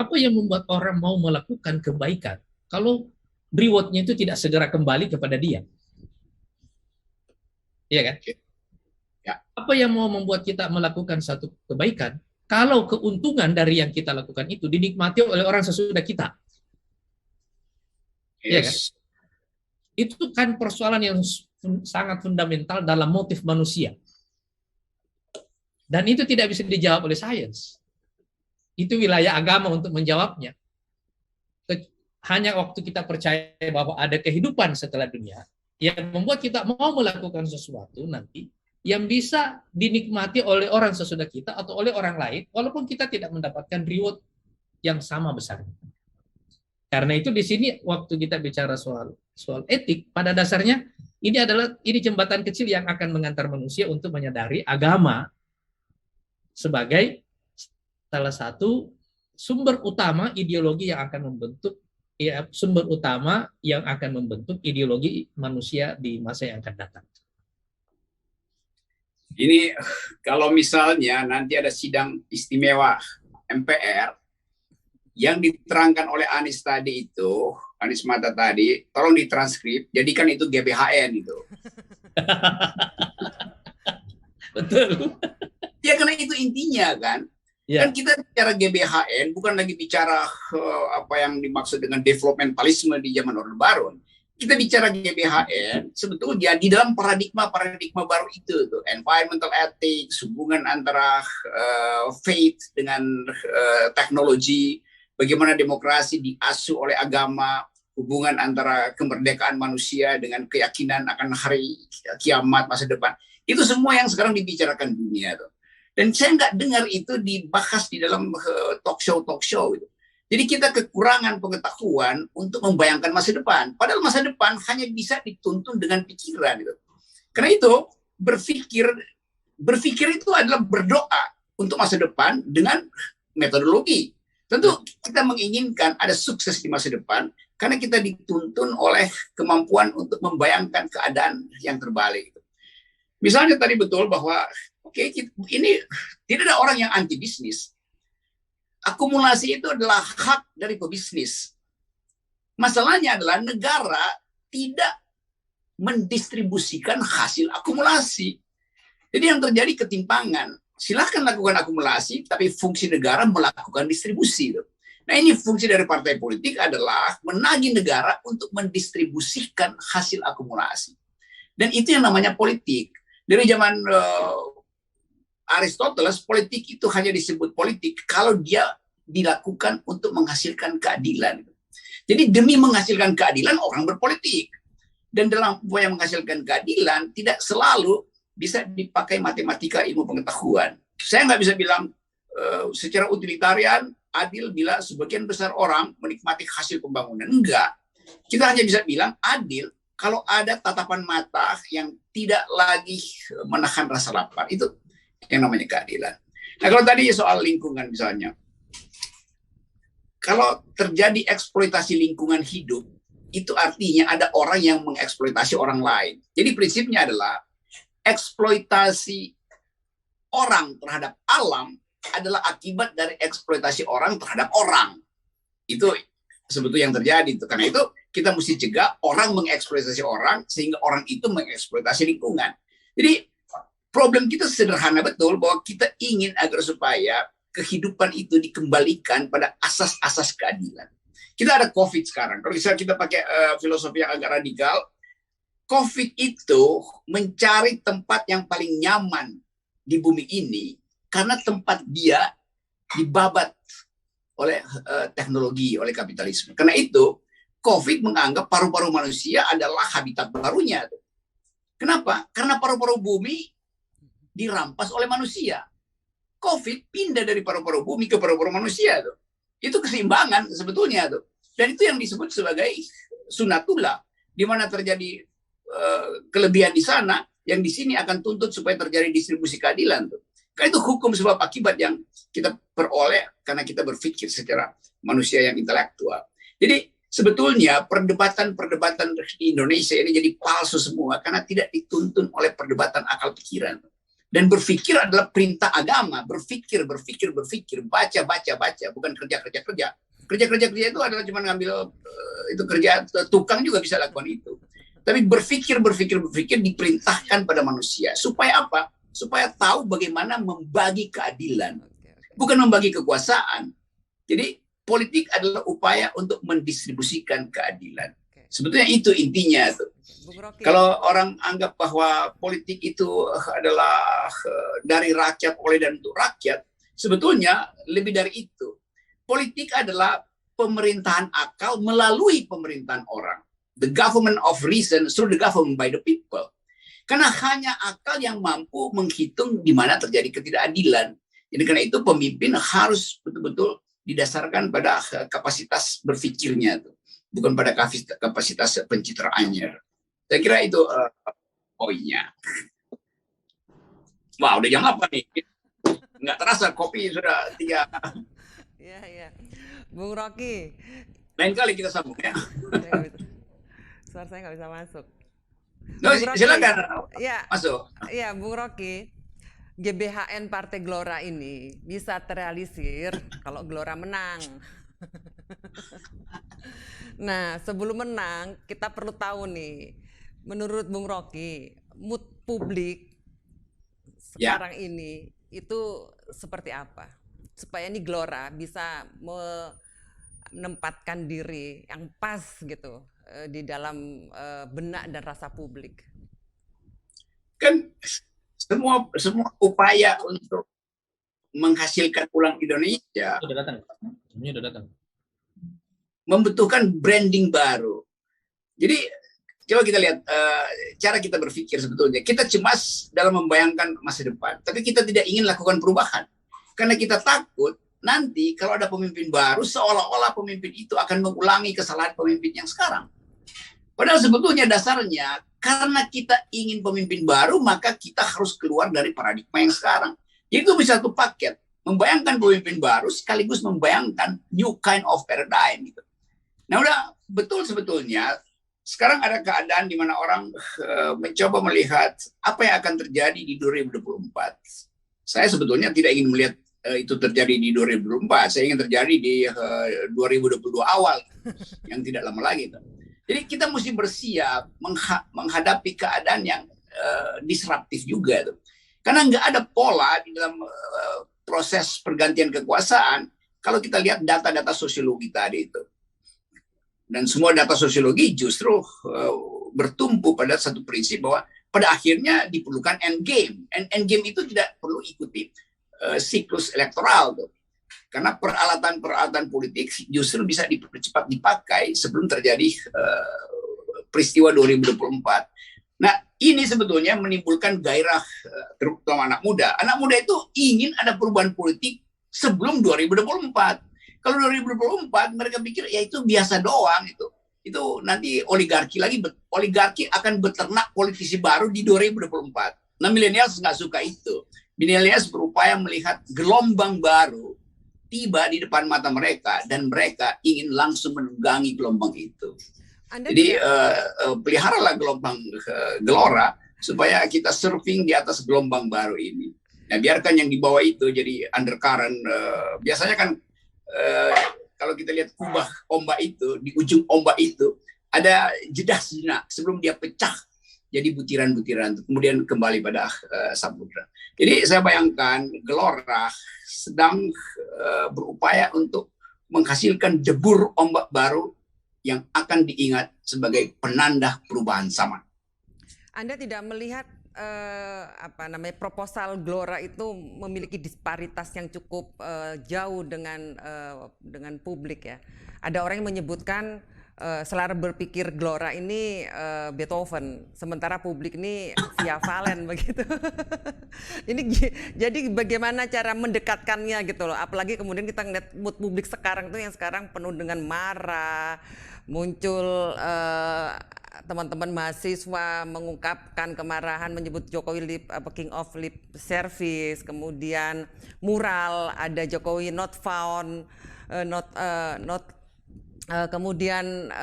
apa yang membuat orang mau melakukan kebaikan kalau rewardnya itu tidak segera kembali kepada dia? Iya kan? Ya. Apa yang mau membuat kita melakukan satu kebaikan kalau keuntungan dari yang kita lakukan itu dinikmati oleh orang sesudah kita? Iya kan? Itu kan persoalan yang sangat fundamental dalam motif manusia. Dan itu tidak bisa dijawab oleh sains. Itu wilayah agama untuk menjawabnya. Hanya waktu kita percaya bahwa ada kehidupan setelah dunia, yang membuat kita mau melakukan sesuatu nanti yang bisa dinikmati oleh orang sesudah kita atau oleh orang lain, walaupun kita tidak mendapatkan reward yang sama besarnya. Karena itu di sini waktu kita bicara soal etik, pada dasarnya ini jembatan kecil yang akan mengantar manusia untuk menyadari agama sebagai salah satu sumber utama ideologi yang akan membentuk ideologi manusia di masa yang akan datang. Ini kalau misalnya nanti ada sidang istimewa MPR yang diterangkan oleh Anies tadi itu, Anies Mata tadi, tolong ditranskrip, jadikan itu GBHN itu. Betul. Ya karena itu intinya kan. Ya. Kan kita bicara GBHN bukan lagi bicara apa yang dimaksud dengan developmentalisme di zaman Orde Baru. Kita bicara GBHN sebetulnya di dalam paradigma baru itu tuh, environmental ethics, hubungan antara faith dengan teknologi, bagaimana demokrasi diasuh oleh agama, hubungan antara kemerdekaan manusia dengan keyakinan akan hari kiamat masa depan. Itu semua yang sekarang dibicarakan dunia tuh. Dan saya nggak dengar itu dibahas di dalam talk show. Jadi kita kekurangan pengetahuan untuk membayangkan masa depan. Padahal masa depan hanya bisa dituntun dengan pikiran. Gitu. Karena itu berpikir itu adalah berdoa untuk masa depan dengan metodologi. Tentu kita menginginkan ada sukses di masa depan karena kita dituntun oleh kemampuan untuk membayangkan keadaan yang terbalik. Misalnya tadi betul bahwa ini tidak ada orang yang anti bisnis. Akumulasi itu adalah hak dari pebisnis. Masalahnya adalah negara tidak mendistribusikan hasil akumulasi. Jadi yang terjadi ketimpangan. Silahkan lakukan akumulasi, tapi fungsi negara melakukan distribusi. Nah ini fungsi dari partai politik adalah menagih negara untuk mendistribusikan hasil akumulasi. Dan itu yang namanya politik. Dari zaman Aristoteles, politik itu hanya disebut politik kalau dia dilakukan untuk menghasilkan keadilan. Jadi demi menghasilkan keadilan orang berpolitik. Dan dalam upaya menghasilkan keadilan tidak selalu bisa dipakai matematika ilmu pengetahuan. Saya nggak bisa bilang secara utilitarian adil bila sebagian besar orang menikmati hasil pembangunan. Enggak. Kita hanya bisa bilang adil kalau ada tatapan mata yang tidak lagi menahan rasa lapar. Itu yang namanya keadilan. Nah kalau tadi soal lingkungan misalnya, kalau terjadi eksploitasi lingkungan hidup, itu artinya ada orang yang mengeksploitasi orang lain. Jadi prinsipnya adalah eksploitasi orang terhadap alam adalah akibat dari eksploitasi orang terhadap orang. Itu sebetulnya yang terjadi. Karena itu kita mesti cegah orang mengeksploitasi orang sehingga orang itu mengeksploitasi lingkungan. Jadi problem kita sederhana betul, bahwa kita ingin agar supaya kehidupan itu dikembalikan pada asas-asas keadilan. Kita ada COVID sekarang. Kalau misalnya kita pakai filosofi yang agak radikal, COVID itu mencari tempat yang paling nyaman di bumi ini karena tempat dia dibabat oleh teknologi, oleh kapitalisme. Karena itu, COVID menganggap paru-paru manusia adalah habitat barunya. Kenapa? Karena paru-paru bumi dirampas oleh manusia. COVID pindah dari paru-paru bumi ke paru-paru manusia. Itu keseimbangan sebetulnya. Dan itu yang disebut sebagai sunatullah, di mana terjadi kelebihan di sana, yang di sini akan tuntut supaya terjadi distribusi keadilan. Karena itu hukum sebab akibat yang kita peroleh karena kita berpikir secara manusia yang intelektual. Jadi sebetulnya perdebatan-perdebatan di Indonesia ini jadi palsu semua karena tidak dituntun oleh perdebatan akal pikiran. Dan berpikir adalah perintah agama, berpikir, baca, bukan kerja. Kerja itu adalah cuma ngambil itu kerja, tukang juga bisa lakukan itu. Tapi berpikir diperintahkan pada manusia. Supaya apa? Supaya tahu bagaimana membagi keadilan. Bukan membagi kekuasaan. Jadi politik adalah upaya untuk mendistribusikan keadilan. Sebetulnya itu intinya tuh. Kalau orang anggap bahwa politik itu adalah dari rakyat, oleh dan untuk rakyat, sebetulnya lebih dari itu. Politik adalah pemerintahan akal melalui pemerintahan orang. The government of reason through the government by the people. Karena hanya akal yang mampu menghitung di mana terjadi ketidakadilan. Jadi karena itu pemimpin harus betul-betul didasarkan pada kapasitas berpikirnya, bukan pada kapasitas pencitraannya. Saya kira itu poinnya. Wah, udah jam apa nih? Nggak terasa kopi sudah 3. Iya. Bung Rocky. Lain kali kita sambung ya. Suara saya nggak bisa masuk. No, silakan. Ya, masuk. Iya, Bung Rocky. GBHN Partai Gelora ini bisa terrealisir kalau Gelora menang. Nah, sebelum menang, kita perlu tahu nih, menurut Bung Rocky, mood publik sekarang ini itu seperti apa? Supaya ini Gelora bisa menempatkan diri yang pas gitu di dalam benak dan rasa publik. Kan semua upaya untuk menghasilkan ulang Indonesia sudah datang. Membutuhkan branding baru. Jadi coba kita lihat cara kita berpikir sebetulnya. Kita cemas dalam membayangkan masa depan, tapi kita tidak ingin lakukan perubahan. Karena kita takut nanti kalau ada pemimpin baru, seolah-olah pemimpin itu akan mengulangi kesalahan pemimpin yang sekarang. Padahal sebetulnya dasarnya, karena kita ingin pemimpin baru, maka kita harus keluar dari paradigma yang sekarang. Jadi itu bisa satu paket. Membayangkan pemimpin baru sekaligus membayangkan new kind of paradigm. Gitu. Nah udah betul sebetulnya, sekarang ada keadaan di mana orang mencoba melihat apa yang akan terjadi di 2024. Saya sebetulnya tidak ingin melihat itu terjadi di 2024. Saya ingin terjadi di 2022 awal, yang tidak lama lagi. Jadi kita mesti bersiap menghadapi keadaan yang disruptif juga. Karena nggak ada pola di dalam proses pergantian kekuasaan kalau kita lihat data-data sosiologi tadi itu. Dan semua data sosiologi justru bertumpu pada satu prinsip bahwa pada akhirnya diperlukan endgame. Endgame itu tidak perlu ikuti siklus elektoral. Karena peralatan-peralatan politik justru bisa dipercepat dipakai sebelum terjadi peristiwa 2024. Nah, ini sebetulnya menimbulkan gairah terutama anak muda. Anak muda itu ingin ada perubahan politik sebelum 2024. Kalau 2024 mereka pikir ya itu biasa doang itu. Itu nanti oligarki akan beternak politisi baru di 2024. Nah, milenials nggak suka itu. Milenials berupaya melihat gelombang baru tiba di depan mata mereka dan mereka ingin langsung menunggangi gelombang itu. Jadi peliharalah gelombang gelora supaya kita surfing di atas gelombang baru ini. Nah, biarkan yang di bawah itu jadi undercurrent. Biasanya kan kalau kita lihat kubah ombak itu, di ujung ombak itu ada jeda sejenak sebelum dia pecah jadi butiran-butiran, kemudian kembali pada samudra. Jadi saya bayangkan Gelora sedang berupaya untuk menghasilkan debur ombak baru yang akan diingat sebagai penanda perubahan zaman. Anda tidak melihat proposal Gelora itu memiliki disparitas yang cukup jauh dengan publik ya. Ada orang yang menyebutkan selara berpikir Gelora ini Beethoven, sementara publik ini Via Valen begitu. Ini jadi bagaimana cara mendekatkannya gitu loh. Apalagi kemudian kita ngeliat mood publik sekarang tuh yang sekarang penuh dengan marah, muncul teman-teman mahasiswa mengungkapkan kemarahan, menyebut Jokowi king of lip service, kemudian mural ada Jokowi not found, kemudian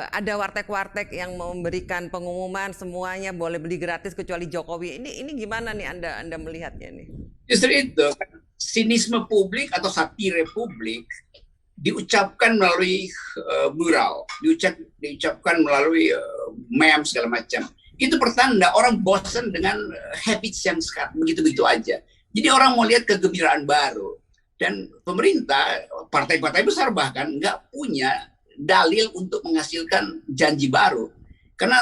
ada warteg-warteg yang memberikan pengumuman semuanya boleh beli gratis kecuali Jokowi. Ini gimana nih Anda melihatnya nih? Justru itu, sinisme publik atau satire publik diucapkan melalui mural, diucapkan melalui meme segala macam. Itu pertanda orang bosan dengan habits yang sekarang begitu-begitu aja. Jadi orang mau lihat kegembiraan baru. Dan pemerintah, partai-partai besar bahkan nggak punya dalil untuk menghasilkan janji baru. Karena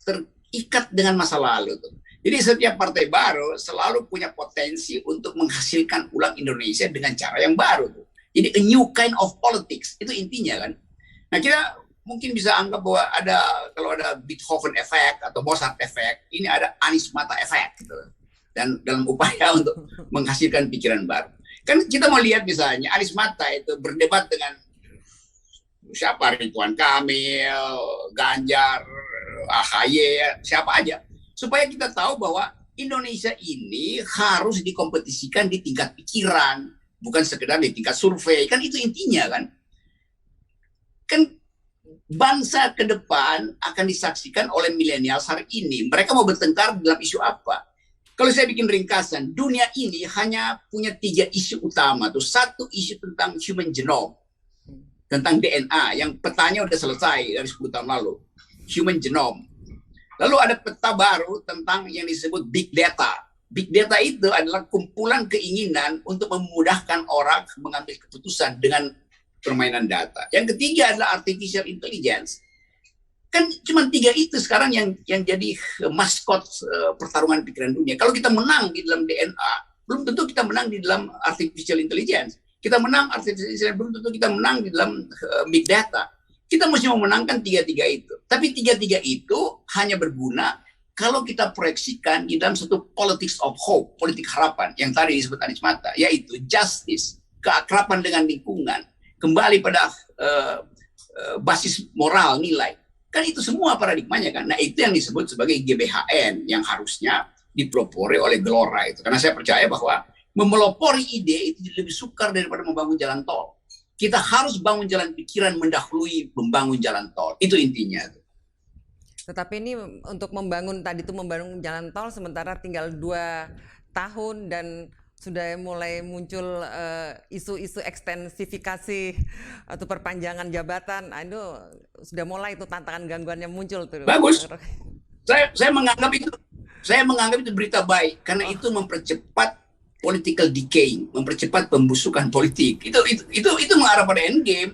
terikat dengan masa lalu. Jadi setiap partai baru selalu punya potensi untuk menghasilkan ulang Indonesia dengan cara yang baru. Jadi a new kind of politics, itu intinya kan. Nah kita mungkin bisa anggap bahwa kalau ada Beethoven effect atau Mozart effect, ini ada Anies Mata effect gitu. Dan dalam upaya untuk menghasilkan pikiran baru. Kan kita mau lihat misalnya Anies Mata itu berdebat dengan siapa, Ridwan Kamil, Ganjar, AHY, siapa aja. Supaya kita tahu bahwa Indonesia ini harus dikompetisikan di tingkat pikiran, bukan sekedar di tingkat survei. Kan itu intinya kan. Kan bangsa ke depan akan disaksikan oleh milenial hari ini. Mereka mau bertengkar dalam isu apa? Kalau saya bikin ringkasan, dunia ini hanya punya 3 isu utama. Tuh. Satu isu tentang human genome, tentang DNA, yang petanya udah selesai dari 10 tahun lalu. Human genome. Lalu ada peta baru tentang yang disebut big data. Big data itu adalah kumpulan keinginan untuk memudahkan orang mengambil keputusan dengan permainan data. Yang ketiga adalah artificial intelligence. Kan cuma 3 itu sekarang yang jadi maskot pertarungan pikiran dunia. Kalau kita menang di dalam DNA, belum tentu kita menang di dalam artificial intelligence. Kita menang artificial intelligence, belum tentu kita menang di dalam big data. Kita mesti memenangkan 3 itu. Tapi 3 itu hanya berguna kalau kita proyeksikan di dalam satu politics of hope, politik harapan, yang tadi disebut Anies Mata, yaitu justice, keakraban dengan lingkungan, kembali pada basis moral, nilai. Kan itu semua paradigmanya kan. Nah itu yang disebut sebagai GBHN yang harusnya dipelopori oleh Gelora itu. Karena saya percaya bahwa memelopori ide itu lebih sukar daripada membangun jalan tol. Kita harus bangun jalan pikiran mendahului membangun jalan tol. Itu intinya. Tetapi ini untuk membangun jalan tol sementara tinggal 2 tahun dan sudah mulai muncul isu-isu ekstensifikasi atau perpanjangan jabatan. Itu sudah mulai itu tantangan gangguannya muncul tuh. Bagus. Saya menganggap itu berita baik karena itu mempercepat political decay, mempercepat pembusukan politik. Itu mengarah pada end game.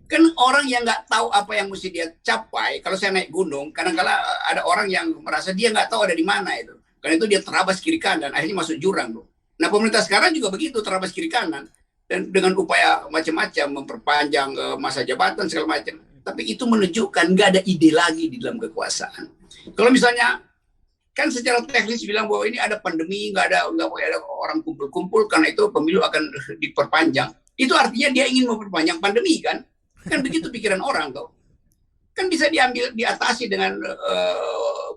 Kan orang yang nggak tahu apa yang mesti dia capai. Kalau saya naik gunung, kadang-kadang ada orang yang merasa dia nggak tahu ada di mana itu. Karena itu dia terabas kiri kanan, akhirnya masuk jurang tuh. Nah pemerintah sekarang juga begitu, terabas kiri kanan. Dan dengan upaya macam-macam, memperpanjang masa jabatan segala macam. Tapi itu menunjukkan nggak ada ide lagi di dalam kekuasaan. Kalau misalnya, kan secara teknis bilang bahwa ini ada pandemi, nggak boleh ada orang kumpul-kumpul, karena itu pemilu akan diperpanjang. Itu artinya dia ingin memperpanjang pandemi kan? Kan begitu pikiran orang tuh. Kan bisa diatasi dengan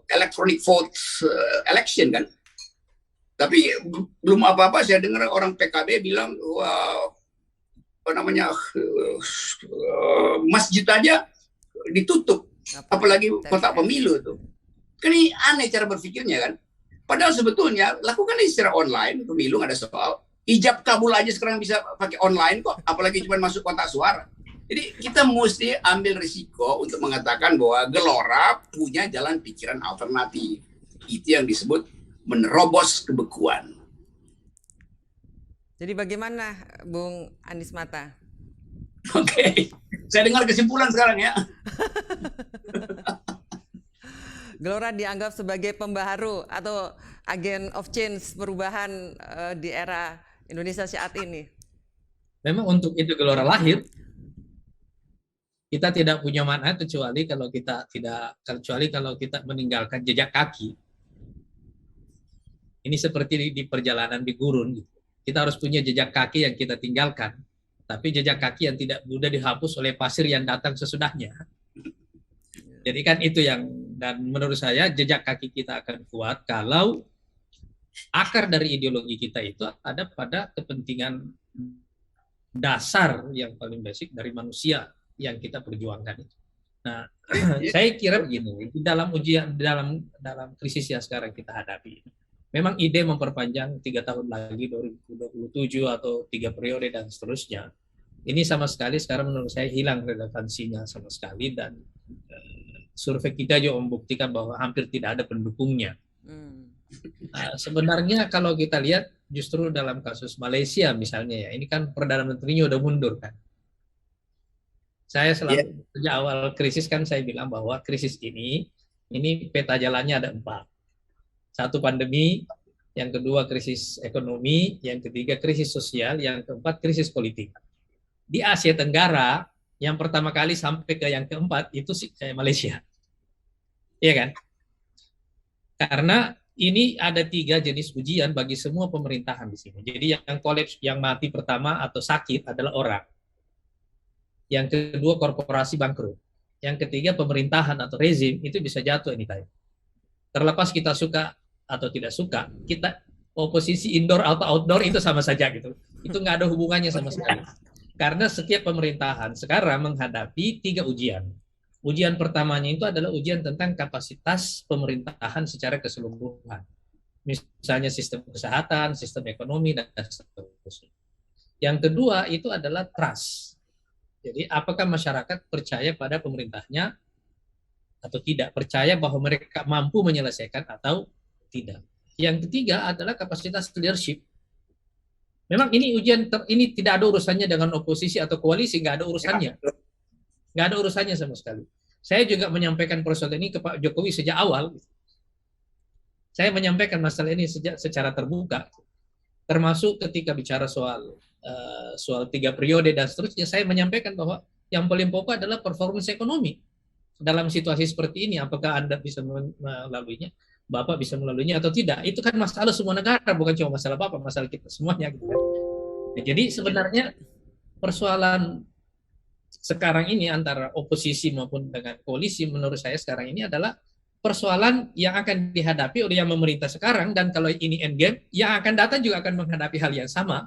electronic vote election kan? Tapi belum apa-apa saya dengar orang PKB bilang masjid aja ditutup, apalagi kotak pemilu tuh. Kan ini aneh cara berpikirnya kan. Padahal sebetulnya lakukan ini secara online, pemilu nggak ada soal. Ijab kabul aja sekarang bisa pakai online kok, apalagi cuma masuk kotak suara. Jadi kita mesti ambil risiko untuk mengatakan bahwa Gelora punya jalan pikiran alternatif. Itu yang disebut menerobos kebekuan. Jadi bagaimana, Bung Anies Mata? Oke, saya dengar kesimpulan sekarang ya. Gelora dianggap sebagai pembaharu atau agen of change, perubahan di era Indonesia saat ini. Memang untuk itu Gelora lahir. Kita tidak punya makna kecuali kalau kita meninggalkan jejak kaki. Ini seperti di perjalanan di gurun. Kita harus punya jejak kaki yang kita tinggalkan, tapi jejak kaki yang tidak mudah dihapus oleh pasir yang datang sesudahnya. Jadi kan itu dan menurut saya jejak kaki kita akan kuat kalau akar dari ideologi kita itu ada pada kepentingan dasar yang paling basic dari manusia yang kita perjuangkan itu. Nah, saya kira begini, dalam krisis yang sekarang kita hadapi, memang ide memperpanjang 3 tahun lagi 2027 atau 3 periode dan seterusnya, ini sama sekali sekarang menurut saya hilang relevansinya sama sekali, dan survei kita juga membuktikan bahwa hampir tidak ada pendukungnya. Sebenarnya kalau kita lihat justru dalam kasus Malaysia misalnya ya, ini kan Perdana Menterinya udah mundur kan. Saya selalu sejak awal krisis kan saya bilang bahwa krisis ini peta jalannya ada 4. 1 pandemi, yang kedua krisis ekonomi, yang ketiga krisis sosial, yang keempat krisis politik. Di Asia Tenggara yang pertama kali sampai ke yang keempat itu Malaysia. Iya kan? Karena ini ada 3 jenis ujian bagi semua pemerintahan di sini. Jadi yang kolaps, yang mati pertama atau sakit adalah orang. Yang kedua korporasi bangkrut. Yang ketiga pemerintahan atau rezim itu bisa jatuh anytime. Terlepas kita suka atau tidak suka, kita oposisi indoor atau outdoor itu sama saja gitu. Itu nggak ada hubungannya sama sekali. Karena setiap pemerintahan sekarang menghadapi 3 ujian. Ujian pertamanya itu adalah ujian tentang kapasitas pemerintahan secara keseluruhan. Misalnya sistem kesehatan, sistem ekonomi, dan seterusnya. Yang kedua itu adalah trust. Jadi apakah masyarakat percaya pada pemerintahnya atau tidak, percaya bahwa mereka mampu menyelesaikan atau tidak. Yang ketiga adalah kapasitas leadership. Memang ini ujian ini tidak ada urusannya dengan oposisi atau koalisi, nggak ada urusannya. Nggak ada urusannya sama sekali. Saya juga menyampaikan persoalan ini ke Pak Jokowi sejak awal. Saya menyampaikan masalah ini secara terbuka. Termasuk ketika bicara soal 3 periode dan seterusnya, saya menyampaikan bahwa yang paling pokok adalah performance ekonomi. Dalam situasi seperti ini, apakah Anda bisa melaluinya, Bapak bisa melaluinya atau tidak? Itu kan masalah semua negara, bukan cuma masalah Bapak, masalah kita semuanya. Gitu kan. Nah, jadi sebenarnya persoalan sekarang ini antara oposisi maupun dengan koalisi menurut saya sekarang ini adalah persoalan yang akan dihadapi oleh yang memerintah sekarang, dan kalau ini endgame, yang akan datang juga akan menghadapi hal yang sama.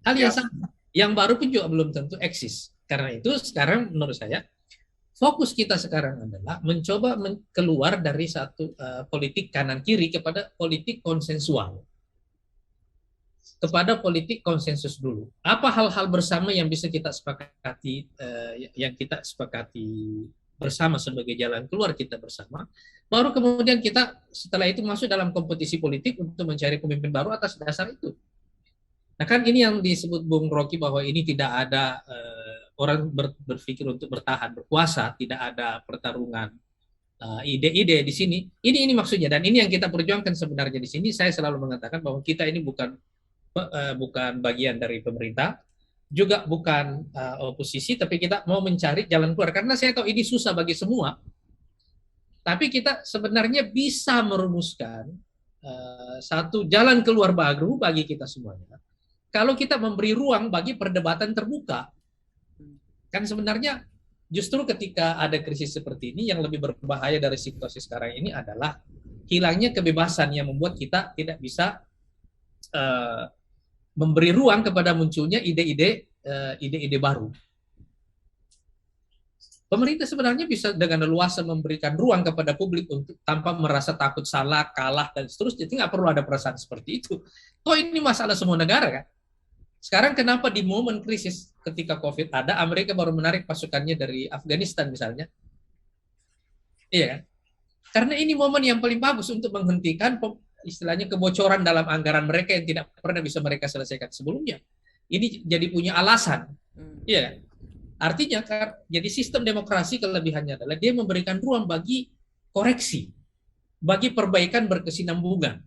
Hal yang sama. Yang baru pun juga belum tentu eksis. Karena itu sekarang menurut saya fokus kita sekarang adalah mencoba keluar dari satu politik kanan kiri kepada politik konsensual. Kepada politik konsensus dulu. Apa hal-hal bersama yang bisa kita sepakati, bersama sebagai jalan keluar kita bersama, baru kemudian kita setelah itu masuk dalam kompetisi politik untuk mencari pemimpin baru atas dasar itu. Nah kan ini yang disebut Bung Rocky bahwa ini tidak ada orang berpikir untuk bertahan, berkuasa, tidak ada pertarungan ide-ide di sini. Ini maksudnya, dan ini yang kita perjuangkan sebenarnya di sini. Saya selalu mengatakan bahwa kita ini bukan bagian dari pemerintah, juga bukan oposisi, tapi kita mau mencari jalan keluar. Karena saya tahu ini susah bagi semua, tapi kita sebenarnya bisa merumuskan satu jalan keluar baru bagi kita semuanya. Kalau kita memberi ruang bagi perdebatan terbuka, kan sebenarnya justru ketika ada krisis seperti ini, yang lebih berbahaya dari situasi sekarang ini adalah hilangnya kebebasan yang membuat kita tidak bisa memberi ruang kepada munculnya ide-ide baru. Pemerintah sebenarnya bisa dengan leluasa memberikan ruang kepada publik untuk tanpa merasa takut salah, kalah, dan seterusnya. Jadi nggak perlu ada perasaan seperti itu. Toh ini masalah semua negara kan. Sekarang kenapa di momen krisis ketika COVID ada, Amerika baru menarik pasukannya dari Afghanistan misalnya. Iya kan? Karena ini momen yang paling bagus untuk menghentikan istilahnya kebocoran dalam anggaran mereka yang tidak pernah bisa mereka selesaikan sebelumnya. Ini jadi punya alasan. Iya. Artinya kan jadi sistem demokrasi kelebihannya adalah dia memberikan ruang bagi koreksi, bagi perbaikan berkesinambungan.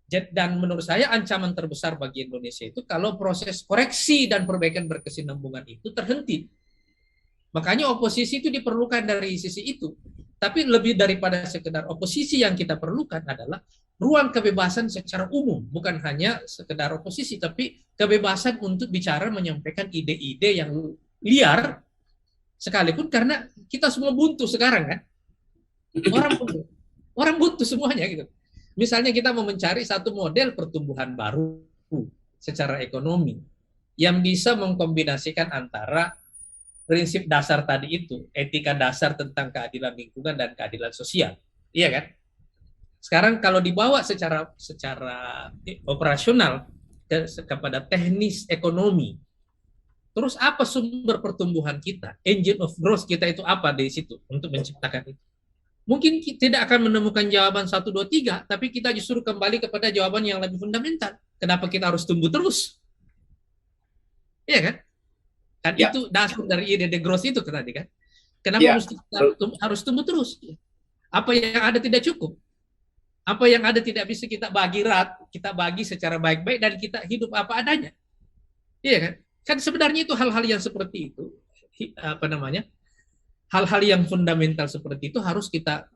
Dan menurut saya ancaman terbesar bagi Indonesia itu kalau proses koreksi dan perbaikan berkesinambungan itu terhenti. Makanya oposisi itu diperlukan dari sisi itu. Tapi lebih daripada sekedar oposisi yang kita perlukan adalah ruang kebebasan secara umum. Bukan hanya sekedar oposisi, tapi kebebasan untuk bicara menyampaikan ide-ide yang liar, sekalipun karena kita semua buntu sekarang kan. Orang buntu semuanya gitu. Misalnya kita mau mencari satu model pertumbuhan baru secara ekonomi yang bisa mengkombinasikan antara prinsip dasar tadi itu, etika dasar tentang keadilan lingkungan dan keadilan sosial. Iya kan? Sekarang kalau dibawa secara operasional kepada teknis ekonomi, terus apa sumber pertumbuhan kita? Engine of growth kita itu apa di situ untuk menciptakan itu? Mungkin kita tidak akan menemukan jawaban 1, 2, 3, tapi kita justru kembali kepada jawaban yang lebih fundamental. Kenapa kita harus tumbuh terus? Iya kan? Kan ya. Itu dasar dari ide the growth itu tadi kan. Kenapa harus tumbuh terus? Apa yang ada tidak cukup? Apa yang ada tidak bisa kita bagi secara baik-baik dan kita hidup apa adanya. Iya kan? Kan sebenarnya itu hal-hal yang seperti itu, hal-hal yang fundamental seperti itu harus kita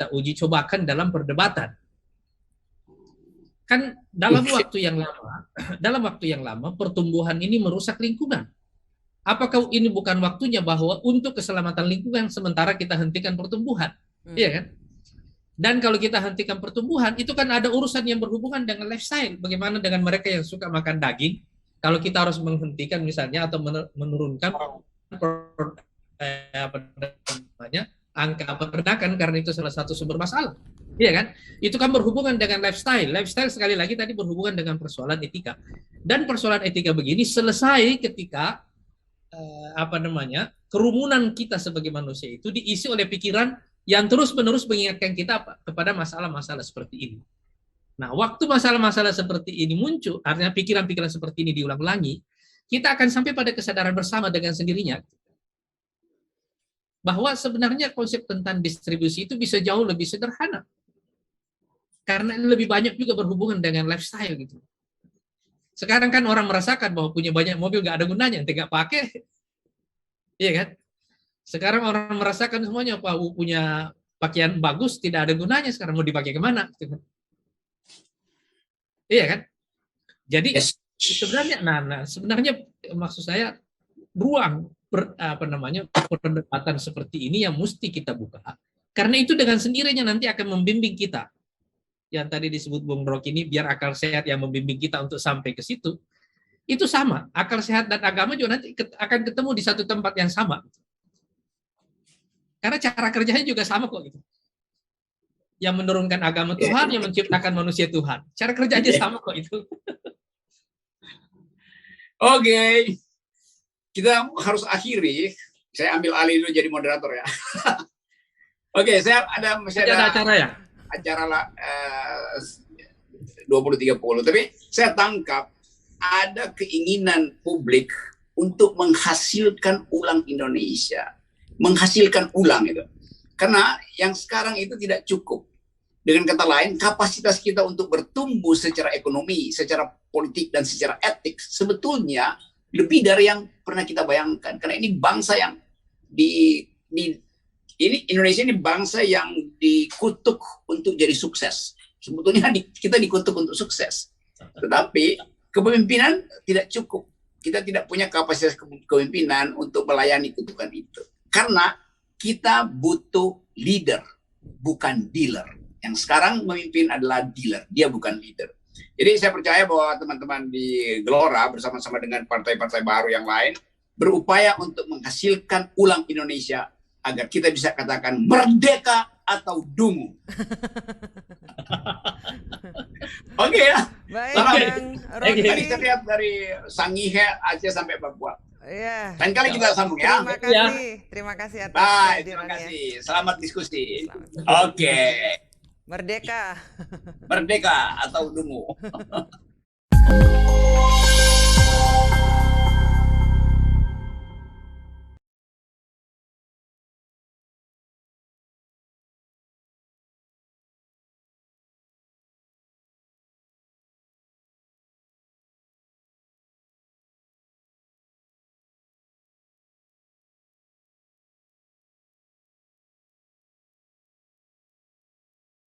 uji cobakan dalam perdebatan. Kan dalam waktu yang lama pertumbuhan ini merusak lingkungan. Apakah ini bukan waktunya bahwa untuk keselamatan lingkungan sementara kita hentikan pertumbuhan? Iya kan? Dan kalau kita hentikan pertumbuhan, itu kan ada urusan yang berhubungan dengan lifestyle. Bagaimana dengan mereka yang suka makan daging? Kalau kita harus menghentikan misalnya atau menurunkan angka peternakan karena itu salah satu sumber masalah. Iya kan? Itu kan berhubungan dengan lifestyle. Lifestyle sekali lagi tadi berhubungan dengan persoalan etika. Dan persoalan etika begini selesai ketika kerumunan kita sebagai manusia itu diisi oleh pikiran yang terus-menerus mengingatkan kita kepada masalah-masalah seperti ini. Nah, waktu masalah-masalah seperti ini muncul, artinya pikiran-pikiran seperti ini diulang-ulangi, kita akan sampai pada kesadaran bersama dengan sendirinya bahwa sebenarnya konsep tentang distribusi itu bisa jauh lebih sederhana. Karena lebih banyak juga berhubungan dengan lifestyle gitu. Sekarang kan orang merasakan bahwa punya banyak mobil gak ada gunanya, tidak pakai. Iya kan? Sekarang orang merasakan semuanya, punya pakaian bagus tidak ada gunanya, sekarang mau dipakai kemana? Iya kan? Jadi sebenarnya maksud saya ruang perdebatan seperti ini yang mesti kita buka. Karena itu dengan sendirinya nanti akan membimbing kita. Yang tadi disebut Bung Rocky ini, biar akal sehat yang membimbing kita untuk sampai ke situ. Itu sama, akal sehat dan agama juga nanti akan ketemu di satu tempat yang sama. Karena cara kerjanya juga sama kok gitu. Yang menurunkan agama Tuhan, yang menciptakan manusia Tuhan. Cara kerjanya sama kok itu. Oke. Kita harus akhiri. Saya ambil alih dulu jadi moderator ya. Oke, masih ada acara ya? Acara lah 20.30. Tapi saya tangkap ada keinginan publik untuk menghasilkan ulang Indonesia. Menghasilkan ulang itu. Karena yang sekarang itu tidak cukup. Dengan kata lain, kapasitas kita untuk bertumbuh secara ekonomi, secara politik, dan secara etik sebetulnya lebih dari yang pernah kita bayangkan. Karena ini bangsa yang Indonesia ini bangsa yang dikutuk untuk jadi sukses. Sebetulnya kita dikutuk untuk sukses. Tetapi kepemimpinan tidak cukup. Kita tidak punya kapasitas kepemimpinan untuk melayani kutukan itu. Karena kita butuh leader, bukan dealer. Yang sekarang memimpin adalah dealer, dia bukan leader. Jadi saya percaya bahwa teman-teman di Gelora bersama-sama dengan partai-partai baru yang lain berupaya untuk menghasilkan ulang Indonesia agar kita bisa katakan merdeka atau dungu. Oke ya. Baik, Tadi saya lihat dari Sangihe Aceh sampai Papua. Iya. Lain kali kita sambung ya. Terima kasih atas Baik, terima kehadirannya. kasih. Selamat diskusi. Selamat. Oke. Merdeka. Merdeka atau dungu.